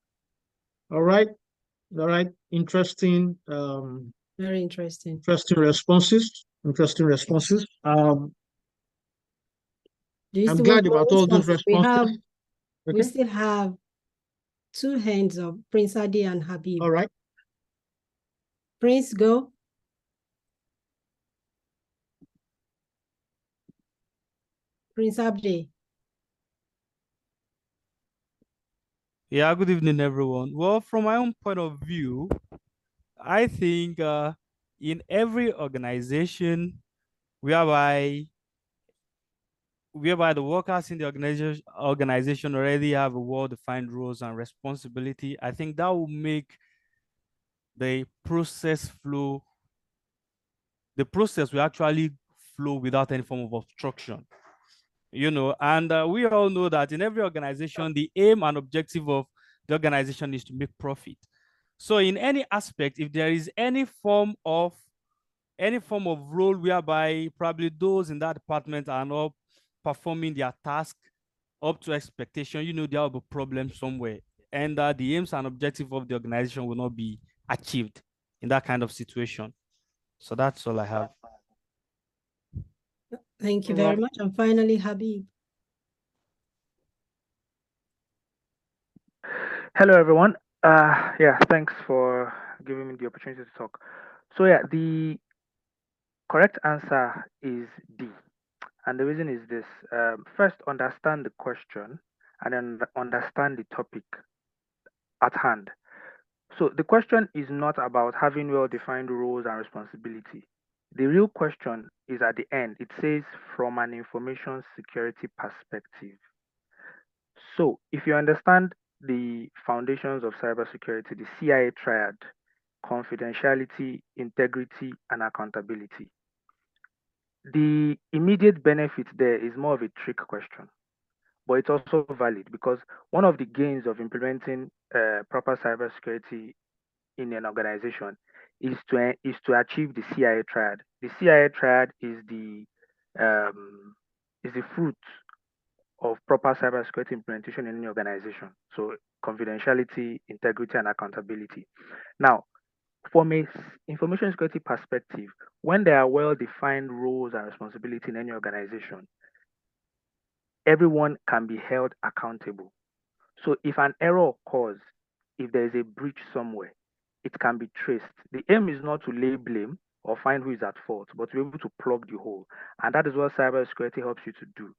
All right. All right. Interesting. Very interesting. Interesting responses. Interesting responses. Do you I'm still glad want about more all those responses? We responses. still have two hands up, Prince Adi and Habib. All right. Prince, go. Prince Abdi. Yeah, good evening, everyone. Well, from my own point of view, I think in every organization whereby the workers in the organization already have a well-defined roles and responsibility, I think that will make the process will actually flow without any form of obstruction. And we all know that in every organization, the aim and objective of the organization is to make profit. So in any aspect, if there is any form of role whereby probably those in that department are not performing their task up to expectation, there will be a problem somewhere. And the aims and objective of the organization will not be achieved in that kind of situation. So that's all I have. Thank you very much. And finally, Habib. Hello, everyone. Yeah, thanks for giving me the opportunity to talk. So yeah, the correct answer is D. And the reason is this. First, understand the question and then understand the topic at hand. So the question is not about having well-defined roles and responsibility. The real question is at the end. It says from an information security perspective. So if you understand the foundations of cybersecurity, the CIA triad, confidentiality, integrity, and accountability, the immediate benefit there is more of a trick question, but it's also valid because one of the gains of implementing proper cybersecurity in an organization is to achieve the CIA triad. The CIA triad is the fruit of proper cybersecurity implementation in any organization. So confidentiality, integrity, and accountability. Now, from a information security perspective, when there are well-defined roles and responsibility in any organization, everyone can be held accountable. So if an error occurs, if there is a breach somewhere, it can be traced. The aim is not to lay blame or find who is at fault, but to be able to plug the hole. And that is what cybersecurity helps you to do.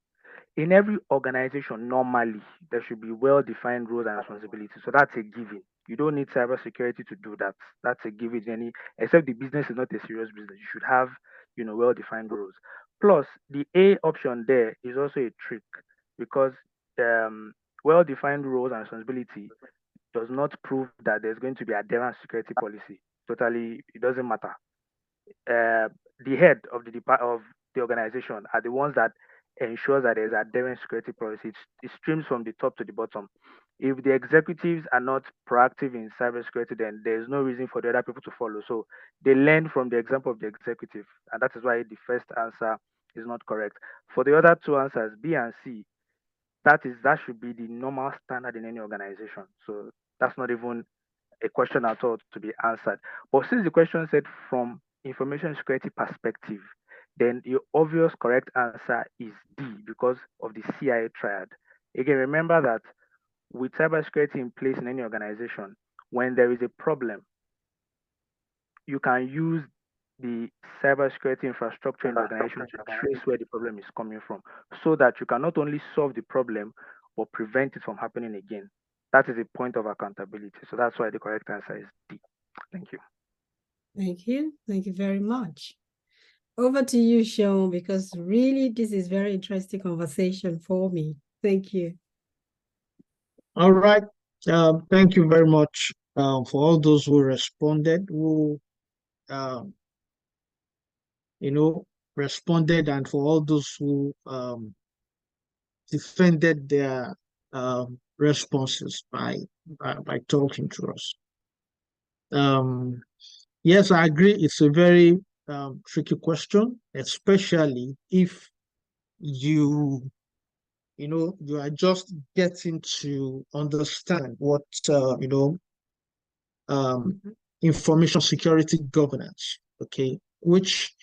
In every organization, normally, there should be well-defined roles and responsibilities. So that's a given. You don't need cybersecurity to do that. That's a given. Except the business is not a serious business. You should have, well-defined roles. Plus, the A option there is also a trick because well-defined roles and responsibility does not prove that there's going to be adherence security policy. Totally, it doesn't matter. The head of the organization are the ones that ensures that there's adherent security policy. It streams from the top to the bottom. If the executives are not proactive in cybersecurity, then there's no reason for the other people to follow. So they learn from the example of the executive, and that is why the first answer is not correct. For the other two answers, B and C, that should be the normal standard in any organization. So that's not even a question at all to be answered. But since the question said from information security perspective, then the obvious correct answer is D because of the CIA triad. Again, remember that with cybersecurity in place in any organization, when there is a problem, you can use the cybersecurity infrastructure in the organization to trace where the problem is coming from so that you can not only solve the problem, but prevent it from happening again. That is a point of accountability. So that's why the correct answer is D. Thank you. Thank you. Thank you very much. Over to you, Sean, because really this is very interesting conversation for me. Thank you. All right. Thank you very much for all those who responded, responded, and for all those who defended their responses by talking to us. Yes, I agree. It's a very tricky question, especially if you are just getting to understand what information security governance, okay, which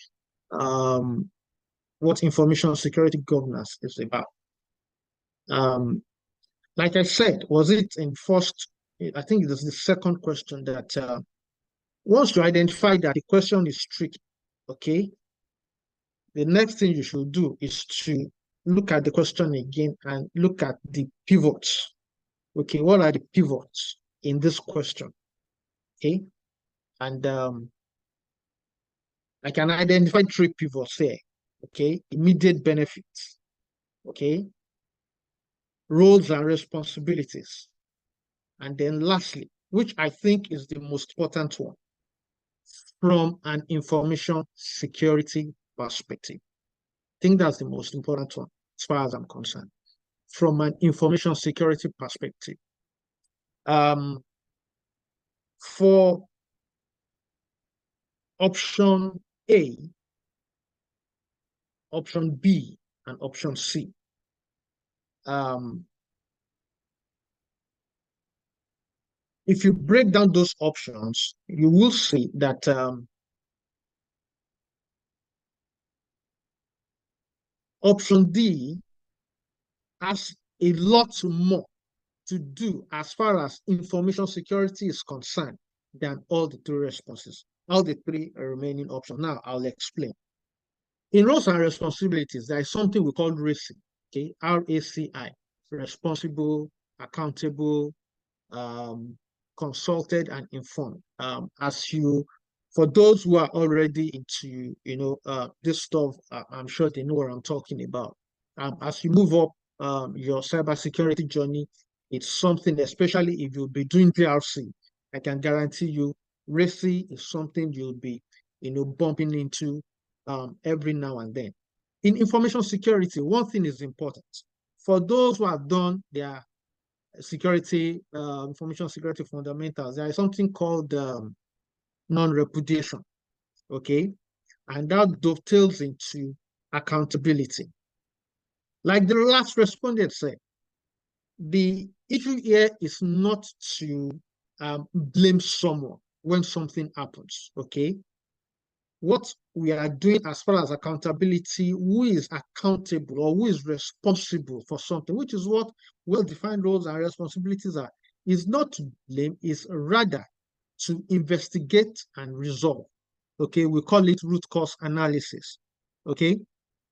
what information security governance is about. Like I said, was it in first? I think it was the second question that once you identify that the question is tricky, okay, the next thing you should do is to look at the question again and look at the pivots. Okay, what are the pivots in this question? Okay, and I can identify 3 pivots here. Okay, immediate benefits. Okay, roles and responsibilities. And then lastly, which I think is the most important one, from an information security perspective. I think that's the most important one as far as I'm concerned. From an information security perspective. For option A, option B, and option C, if you break down those options, you will see that option D has a lot more to do as far as information security is concerned than all the three responses, all the three remaining options. Now, I'll explain. In roles and responsibilities, there is something we call RACI, okay, RACI, responsible, accountable, consulted, and informed. For those who are already into, this stuff, I'm sure they know what I'm talking about. As you move up your cybersecurity journey, it's something, especially if you'll be doing GRC, I can guarantee you, RACI is something you'll be, bumping into every now and then. In information security, one thing is important. For those who have done their security, information security fundamentals, there is something called non-repudiation, okay? And that dovetails into accountability. Like the last respondent said, the issue here is not to blame someone when something happens, okay? What we are doing as far as accountability, who is accountable or who is responsible for something, which is what well-defined roles and responsibilities are, is not to blame, is rather to investigate and resolve. Okay, we call it root cause analysis. Okay,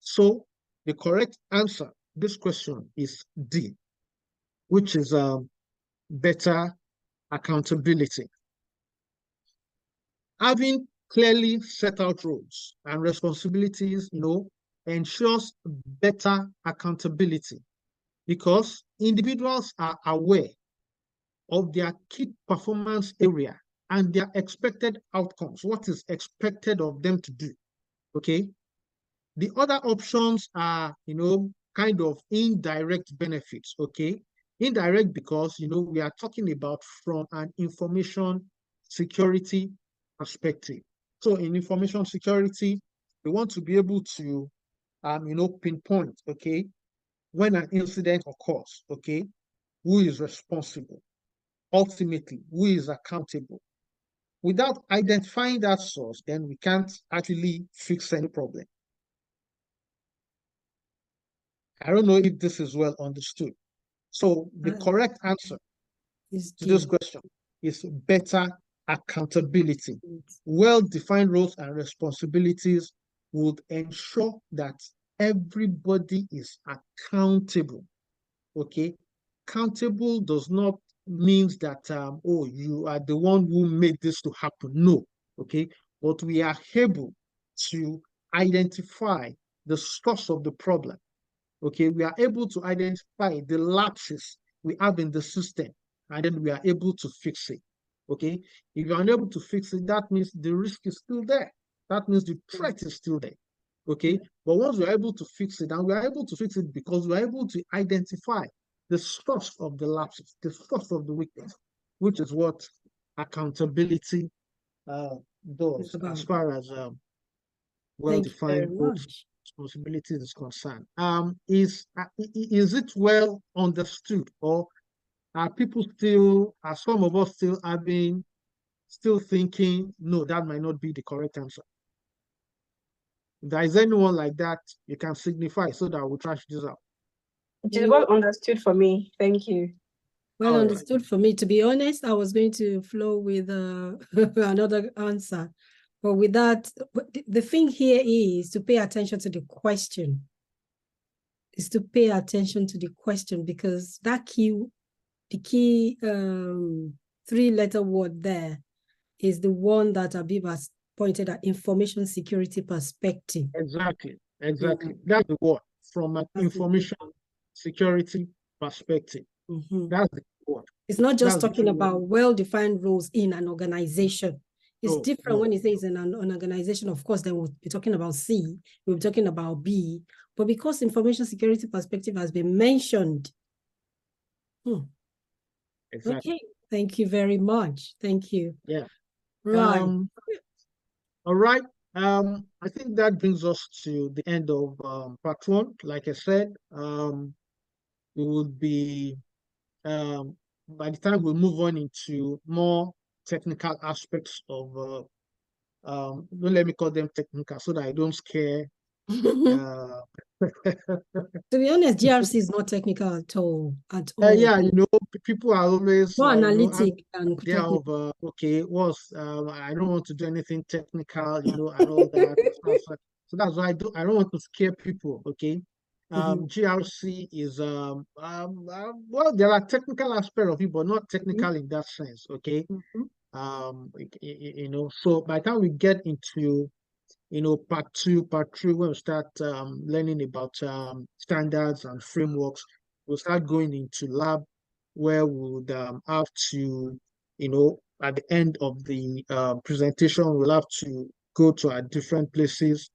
so the correct answer to this question is D, which is better accountability. Having clearly set out roles and responsibilities, ensures better accountability because individuals are aware of their key performance area and their expected outcomes, what is expected of them to do, okay? The other options are, kind of indirect benefits, okay? Indirect because, we are talking about from an information security perspective. So in information security, we want to be able to, pinpoint, okay, when an incident occurs, okay, who is responsible, ultimately, who is accountable. Without identifying that source, then we can't actually fix any problem. I don't know if this is well understood. So the correct answer to this question is better accountability. Well-defined roles and responsibilities would ensure that everybody is accountable. Okay, accountable does not mean that you are the one who made this to happen. No, okay, but we are able to identify the source of the problem. Okay, we are able to identify the lapses we have in the system, and then we are able to fix it. Okay, if you are unable to fix it, that means the risk is still there. That means the threat is still there. Okay, but once we are able to fix it, and we are able to fix it because we are able to identify the source of the lapses, the source of the weakness, which is what accountability does as far as well-defined responsibilities is concerned. Is it well understood, or are people still, are some of us still thinking, no, that might not be the correct answer? If there is anyone like that, you can signify so that we'll trash this out. It is well understood for me. Thank you. Well understood for me. To be honest, I was going to flow with another answer. But with that, the thing here is to pay attention to the question. Is to pay attention to the question, because the key three-letter word there is the one that Abib has pointed at, information security perspective. Exactly. That's the word, from an information security perspective. That's the word. It's not just talking about well-defined roles in an organization. It's No, different no. when it says an organization. Of course, then we'll be talking about C, we'll be talking about B. But because information security perspective has been mentioned. Exactly. Okay, thank you very much. Thank you. Yeah. Right. All right. I think that brings us to the end of part one. Like I said, we would be by the time we move on into more technical aspects of don't let me call them technical so that I don't scare. To be honest, GRC is not technical at all. Yeah, you know, people are always more you know, analytic and idea technical. of okay, what's I don't want to do anything technical, you know, and all that. So that's why I don't want to scare people. Okay. GRC is well, there are technical aspects of it, but not technical in that sense. Okay. You know, so by the time we get into, you know, part two, part three, when we start learning about standards and frameworks, we'll start going into lab where we would have to, you know, at the end of the presentation, we'll have to go to our different places,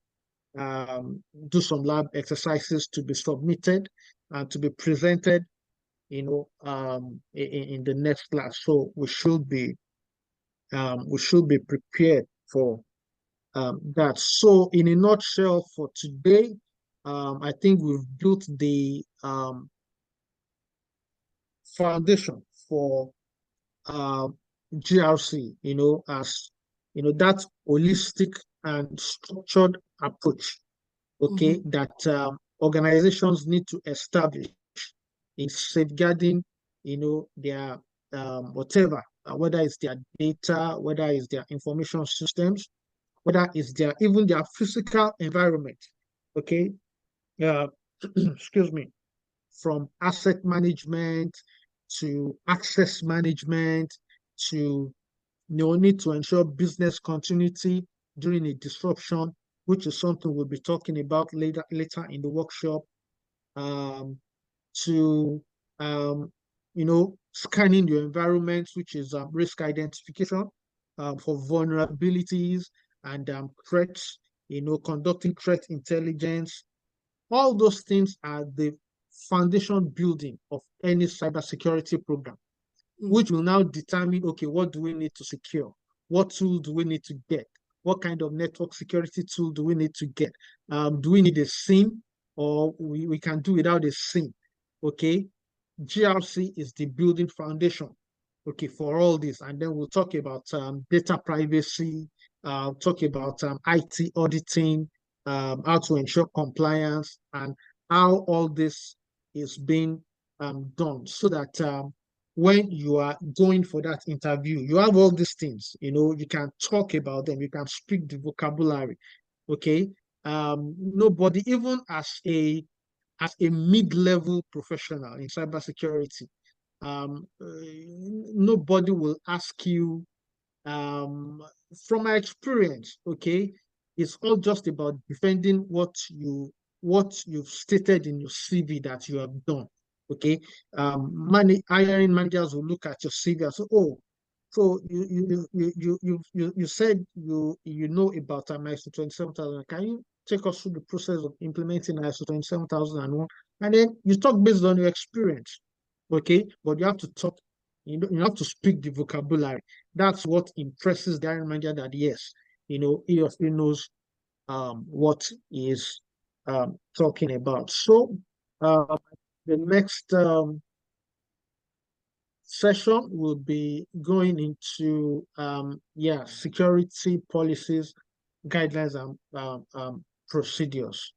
do some lab exercises to be submitted and to be presented, you know, in the next class. So we should be prepared for that. So in a nutshell for today, I think we've built the foundation for GRC, you know, as, you know, that holistic and structured approach, okay, that organizations need to establish in safeguarding, you know, their whatever, whether it's their data, whether it's their information systems, whether it's their even their physical environment, okay? Excuse me, from asset management to access management to, you know, need to ensure business continuity during a disruption, which is something we'll be talking about later in the workshop. To you know, scanning your environment, which is risk identification for vulnerabilities and threats, you know, conducting threat intelligence. All those things are the foundation building of any cybersecurity program, which will now determine, okay, what do we need to secure? What tool do we need to get? What kind of network security tool do we need to get? Do we need a SIM, or we can do without a SIM? Okay, GRC is the building foundation, okay, for all this. And then we'll talk about data privacy, talk about IT auditing, how to ensure compliance, and how all this is being done so that when you are going for that interview, you have all these things, you know, you can talk about them, you can speak the vocabulary, okay? Nobody, even as a mid-level professional in cybersecurity, nobody will ask you, from my experience, okay, it's all just about defending what you've stated in your CV that you have done, okay. Hiring managers will look at your CV and say, oh, so you said you know about ISO 27000. Can you take us through the process of implementing ISO 27001? And then you talk based on your experience, okay? But you have to talk, you have to speak the vocabulary. That's what impresses the hiring manager, that yes, you know, he or she knows what he is talking about. So the next session will be going into security policies, guidelines, and procedures.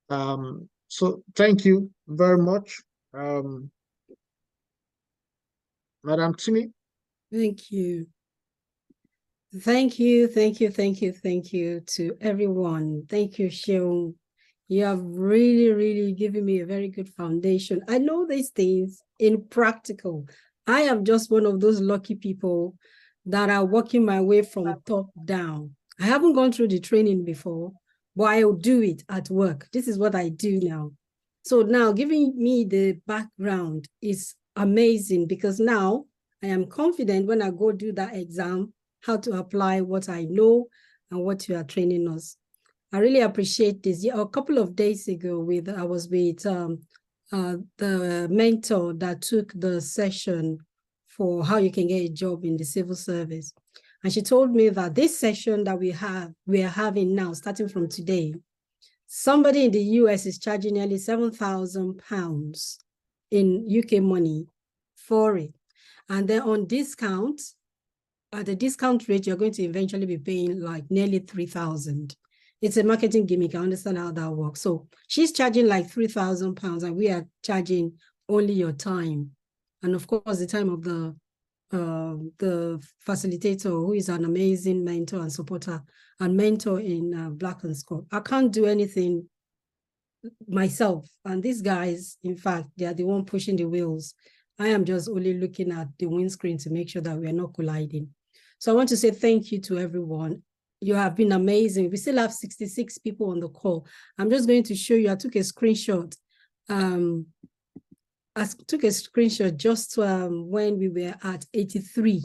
So thank you very much, Madam Timmy. Thank you. Thank you to everyone. Thank you, Sheung. You have really given me a very good foundation. I know these things in practical. I am just one of those lucky people that are working my way from top down. I haven't gone through the training before, but I'll do it at work. This is what I do now. So now giving me the background is amazing, because now I am confident when I go do that exam, how to apply what I know and what you are training us. I really appreciate this. A couple of days ago, I was with the mentor that took the session for how you can get a job in the civil service. And she told me that this session that we are having now, starting from today, somebody in the US is charging nearly £7,000 in UK money for it. And then on discount, at the discount rate, you're going to eventually be paying like nearly 3,000. It's a marketing gimmick. I understand how that works. So she's charging like £3,000 and we are charging only your time. And of course, the time of the facilitator, who is an amazing mentor and supporter and mentor in Black and Scot. I can't do anything myself. And these guys, in fact, they are the one pushing the wheels. I am just only looking at the windscreen to make sure that we are not colliding. So I want to say thank you to everyone. You have been amazing. We still have 66 people on the call. I'm just going to show you. I took a screenshot. I took a screenshot just when we were at 83.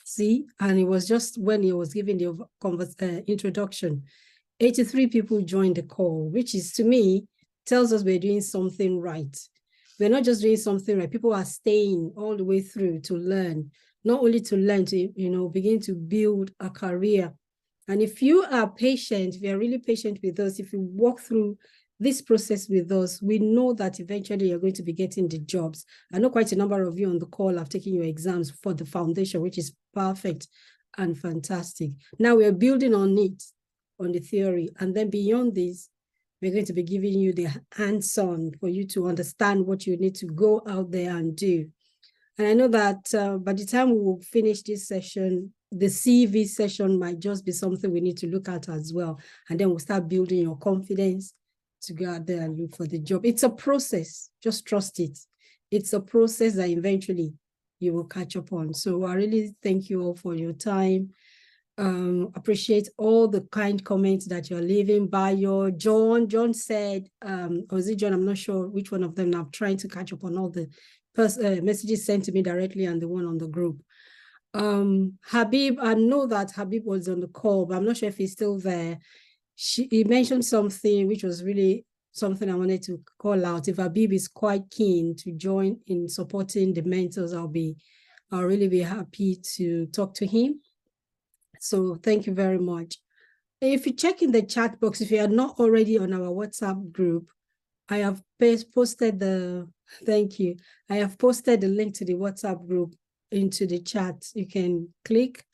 See, and it was just when he was giving the introduction. 83 people joined the call, which is, to me, tells us we're doing something right. We're not just doing something right. People are staying all the way through to learn, not only to learn, to begin to build a career. And if you are patient, if you're really patient with us, if you walk through this process with us, we know that eventually you're going to be getting the jobs. I know quite a number of you on the call have taken your exams for the foundation, which is perfect and fantastic. Now we're building on it, on the theory. And then beyond this, we're going to be giving you the hands-on for you to understand what you need to go out there and do. And I know that by the time we will finish this session, the CV session might just be something we need to look at as well. And then we'll start building your confidence to go out there and look for the job. It's a process. Just trust it. It's a process that eventually you will catch up on. So I really thank you all for your time. Appreciate all the kind comments that you're leaving. John said, or is it John? I'm not sure which one of them. I'm trying to catch up on all the messages sent to me directly and the one on the group. Habib, I know that Habib was on the call, but I'm not sure if he's still there. He mentioned something which was really something I wanted to call out. If Habib is quite keen to join in supporting the mentors, I'll really be happy to talk to him. So thank you very much. If you check in the chat box, if you are not already on our WhatsApp group, I have posted the link to the WhatsApp group into the chat. You can click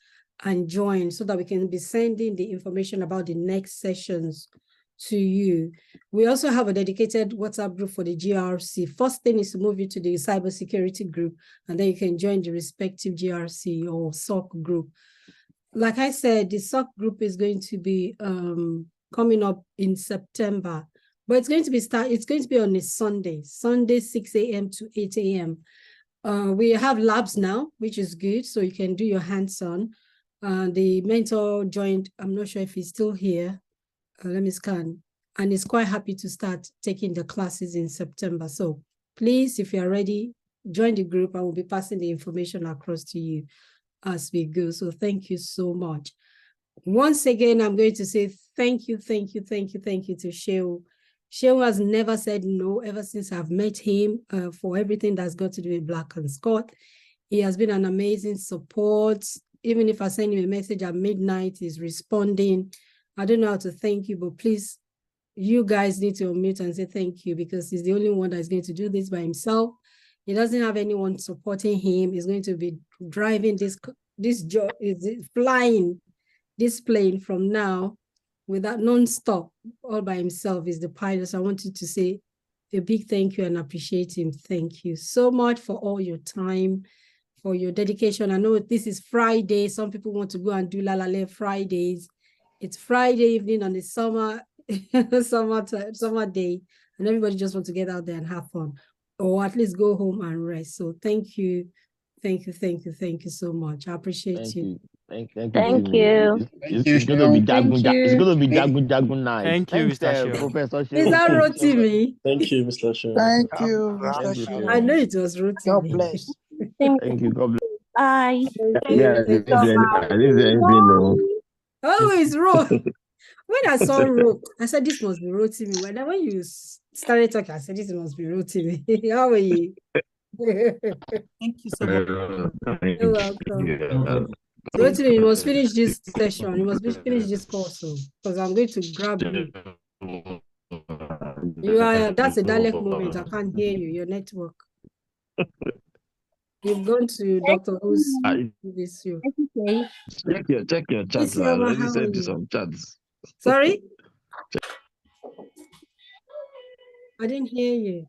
and join so that we can be sending the information about the next sessions to you. We also have a dedicated WhatsApp group for the GRC. First thing is to move you to the cybersecurity group, and then you can join the respective GRC or SOC group. Like I said, the SOC group is going to be coming up in September, but it's going to be on a Sunday 6 a.m. to 8 a.m. We have labs now, which is good, so you can do your hands-on. The mentor joined, I'm not sure if he's still here. Let me scan. And he's quite happy to start taking the classes in September. So please, if you're ready, join the group. I will be passing the information across to you as we go. So thank you so much. Once again, I'm going to say thank you to Shehu. Shehu has never said no ever since I've met him for everything that's got to do with Black and Scot. He has been an amazing support. Even if I send him a message at midnight, he's responding. I don't know how to thank you, but please, you guys need to unmute and say thank you, because he's the only one that's going to do this by himself. He doesn't have anyone supporting him. He's going to be driving this job, flying this plane from now without non-stop, all by himself. Is the pilot. So I wanted to say a big thank you and appreciate him. Thank you so much for all your time, for your dedication. I know this is Friday. Some people want to go and do La La La Fridays. It's Friday evening on the summer day, and everybody just wants to get out there and have fun, or at least go home and rest. So thank you so much. I appreciate you. Thank Thank you. you. It's gonna be Jagun night. Thank you, Thanks, Mr. Shehu. Professor Is that Shehu. Rotimi? Thank you, Mr. Shehu. Thank you, Mr. Thank you, Shehu. I know it was God Rotimi. bless. Thank you. God bless. Bye. Yeah, I didn't say anything, no. Oh, it's Ro. When I saw Ro, I said, this must be Rotimi. When you started talking, I said, this must be Rotimi. How are you? Thank you so much. You're welcome. So Rotimi, you must finish this session. You must finish this course, because I'm going to grab you. That's a dialect moment. I can't hear you. Your network. You've gone to Dr. Who's this you. Check your chats. I Selma, already how are sent you you? some chats. Sorry? I didn't hear you.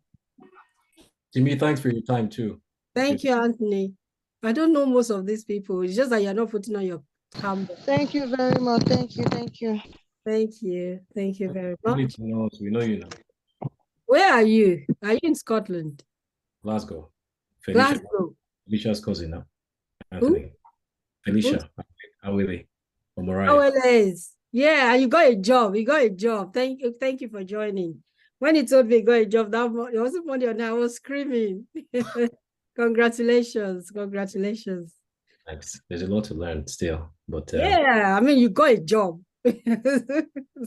Jimmy, thanks for your time too. Thank you, Anthony. I don't know most of these people. It's just that you're not putting on your camera. Thank you very much. Thank you. Thank you. Thank you. Thank you very much. We know you now. Where are you? Are you in Scotland? Glasgow. Glasgow. Felicia's cousin now. Anthony. Who? Felicia. How are they? Oh, it is. Yeah, you got a job. You got a job. Thank you. Thank you for joining. When he told me he got a job, it wasn't funny or not. I was screaming. Congratulations. Congratulations. Thanks. There's a lot to learn still, but yeah, I mean, you got a job.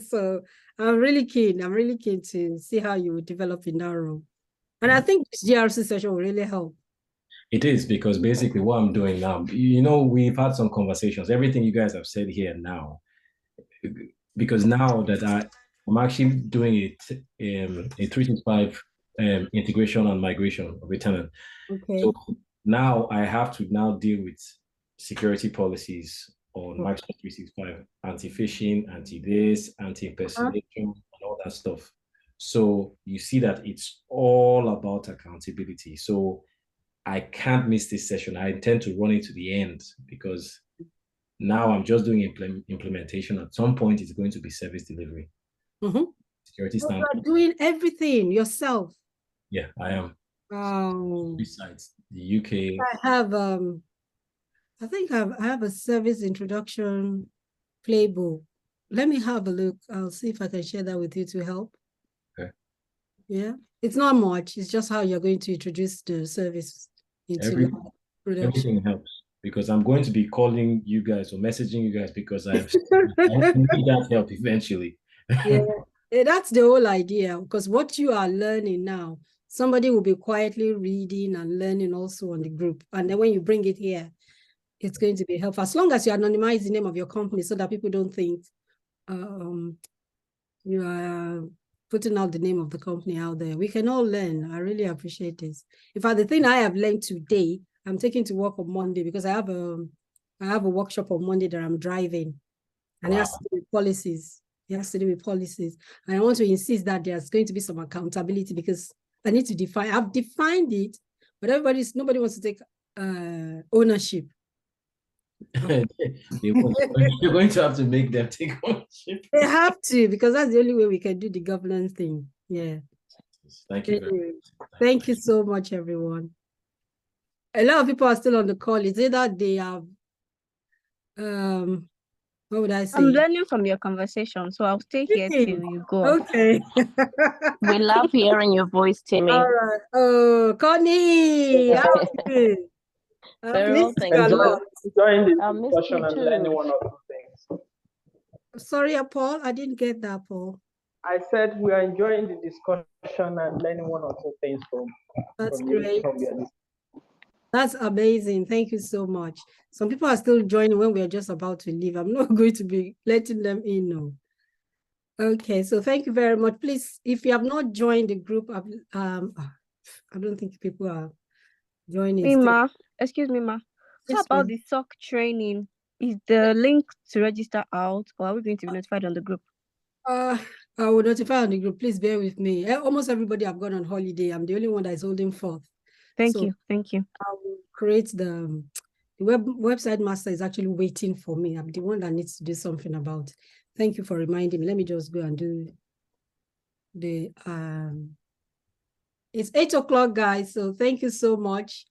So I'm really keen. I'm really keen to see how you develop in that role. And I think this GRC session will really help. it is, because basically what I'm doing now, we've had some conversations, everything you guys have said here now, because now that I'm actually doing it a 365 integration and migration of a tenant. Okay. So now I have to now deal with security policies on Microsoft 365, anti-phishing, anti-this, anti-impersonation, and all that stuff. So you see that it's all about accountability. So I can't miss this session. I intend to run it to the end, because now I'm just doing implementation. At some point, it's going to be service delivery. Security standards. You are doing everything yourself. Yeah, I am. Besides the UK. I have I think I have a service introduction playbook. Let me have a look. I'll see if I can share that with you to help. Okay. Yeah, it's not much. It's just how you're going to introduce the service into production. Everything helps, because I'm going to be calling you guys or messaging you guys, because I need that help eventually. Yeah, that's the whole idea, because what you are learning now, somebody will be quietly reading and learning also on the group. And then when you bring it here, it's going to be helpful, as long as you anonymize the name of your company so that people don't think you are putting out the name of the company out there. We can all learn. I really appreciate this. In fact, the thing I have learned today, I'm taking to work on Monday, because I have a workshop on Monday that I'm driving, and it has to do with policies. It has to do with policies. And I want to insist that there's going to be some accountability, because I need to define. I've defined it, but nobody wants to take ownership. You're going to have to make them take ownership. They have to, because that's the only way we can do the governance thing. Yeah. Thank you very much. Thank you so much, everyone. A lot of people are still on the call. Is it that they have what would I say? I'm learning from your conversation, so I'll stay here till you go. Okay. We love hearing your voice, Timmy. All right. Oh, Connie, how are you? Very well, thank Enjoying the I missed discussion you and too. learning one or two things. Sorry, Paul, I didn't get that, Paul. I said we are enjoying the discussion and learning one or two things from great. That's amazing. Thank you so much. Some people are still joining when we are just about to leave. I'm not going to be letting them in now. Okay, so thank you very much. Please, if you have not joined the group, I don't think people are joining. Mima, excuse me, Ma. Yes, How about the SOC training? Is the link to register out, or are we going to be notified on the group? I will notify on the group. Please bear with me. Almost everybody have gone on holiday. I'm the only one that is holding forth. Thank you. I will create the website master is actually waiting for me. I'm the one that needs to do something about it. Thank you for reminding me. Let me just go and do the it's 8 o'clock, guys. So thank you so much.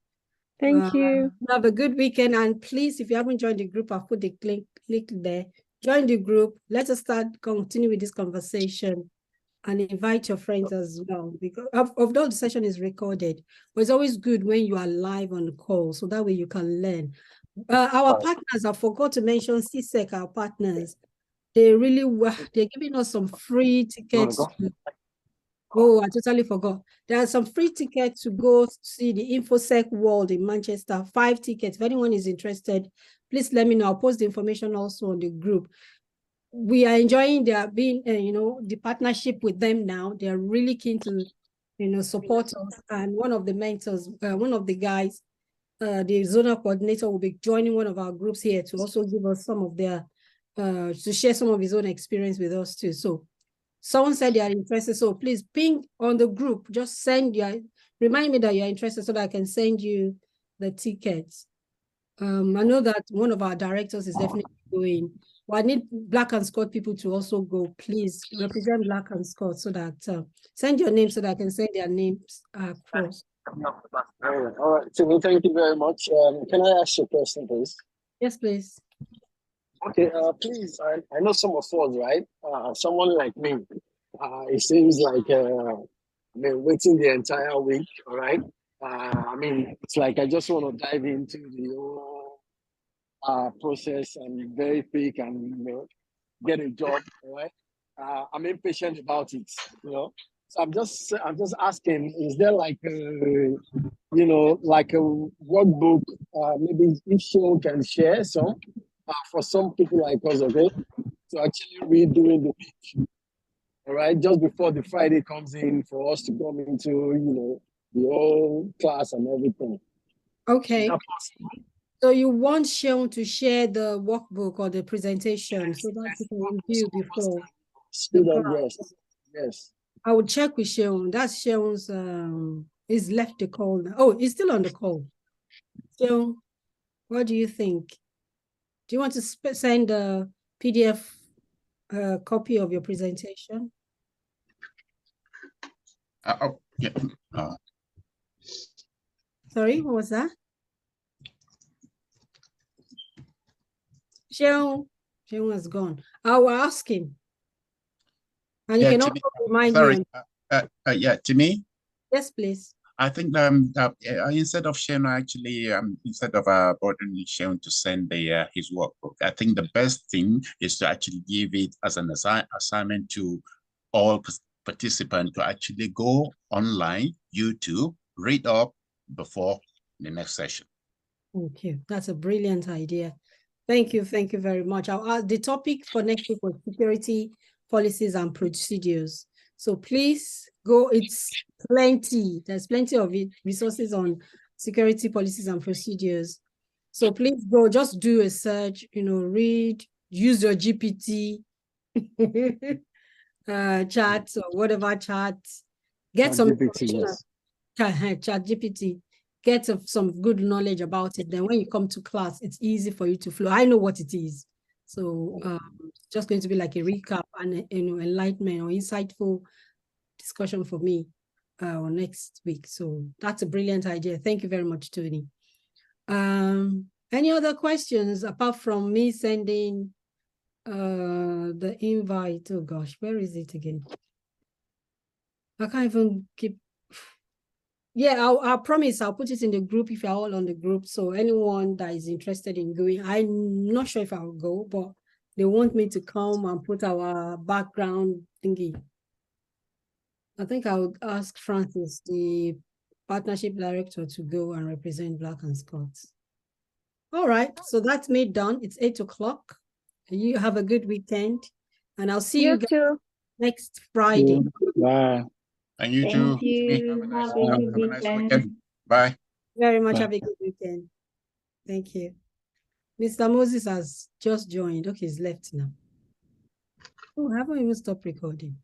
Thank you. Have a good weekend. And please, if you haven't joined the group, I'll put the link there. Join the group. Let us continue with this conversation. and invite your friends as well, because although the session is recorded, but it's always good when you are live on the call, so that way you can learn. Our partners, I forgot to mention CSEC, our partners. They really were, they're giving us some free tickets. Oh, I totally forgot. There are some free tickets to go see the InfoSec World in Manchester. 5 tickets. If anyone is interested, please let me know. I'll post the information also on the group. We are enjoying their being, the partnership with them now. They are really keen to, support us. And one of the mentors, one of the guys, the zonal coordinator, will be joining one of our groups here to also give us some of their, to share some of his own experience with us too. So someone said they are interested, so please ping on the group. Just remind me that you're interested so that I can send you the tickets. I know that one of our directors is definitely going. Well, I need Black and Scot people to also go. Please represent Black and Scot so that send your name so that I can send their names across. All right, Timmy, thank you very much. Can I ask you a question, please? Yes, please. Okay, please, I know some of us, right? Someone like me, it seems like I've been waiting the entire week, all right? I mean, it's like I just want to dive into the whole process and very quick and get a job, all right? I'm impatient about it, So I'm just asking, is there like like a workbook, maybe if someone can share some for some people like us, okay, to actually read during the week, all right, just before the Friday comes in for us to come into, the whole class and everything. Okay. So you want Sean to share the workbook or the presentation so that you can review before the class? Yes. I will check with Sean. That's Sean's, he's left the call now. Oh, he's still on the call. Sean, what do you think? Do you want to send a PDF copy of your presentation? Yeah. Sorry, what was that? Sean has gone. I will ask him. And you can also remind me. Yeah, to me. Yes, please. I think instead of Shane, actually, instead of bothering Shane to send his workbook, I think the best thing is to actually give it as an assignment to all participants to actually go online, YouTube, read up before the next session. Thank you. That's a brilliant idea. Thank you. Thank you very much. The topic for next week was security policies and procedures. So please go. It's plenty. There's plenty of resources on security policies and procedures. So please go. Just do a search. Read. Use your GPT chat or whatever chat. Get some chat GPT. Get some good knowledge about it. Then when you come to class, it's easy for you to flow. I know what it is. So just going to be like a recap and enlightenment or insightful discussion for me next week. So that's a brilliant idea. Thank you very much, Tony. Any other questions apart from me sending the invite? Oh gosh, where is it again? I can't even keep. Yeah, I promise I'll put it in the group if you're all on the group. So anyone that is interested in going, I'm not sure if I'll go, but they want me to come and put our background thingy. I think I would ask Francis, the partnership director, to go and represent Black and Scots. All right, so that's me done. It's 8 o'clock. You have a good weekend, and I'll see you guys next Friday. Bye. And you too. Thank you. Have a good weekend. Bye. Very much. Have a good weekend. Thank you. Mr. Moses has just joined. Okay, he's left now. Oh, I haven't even stopped recording.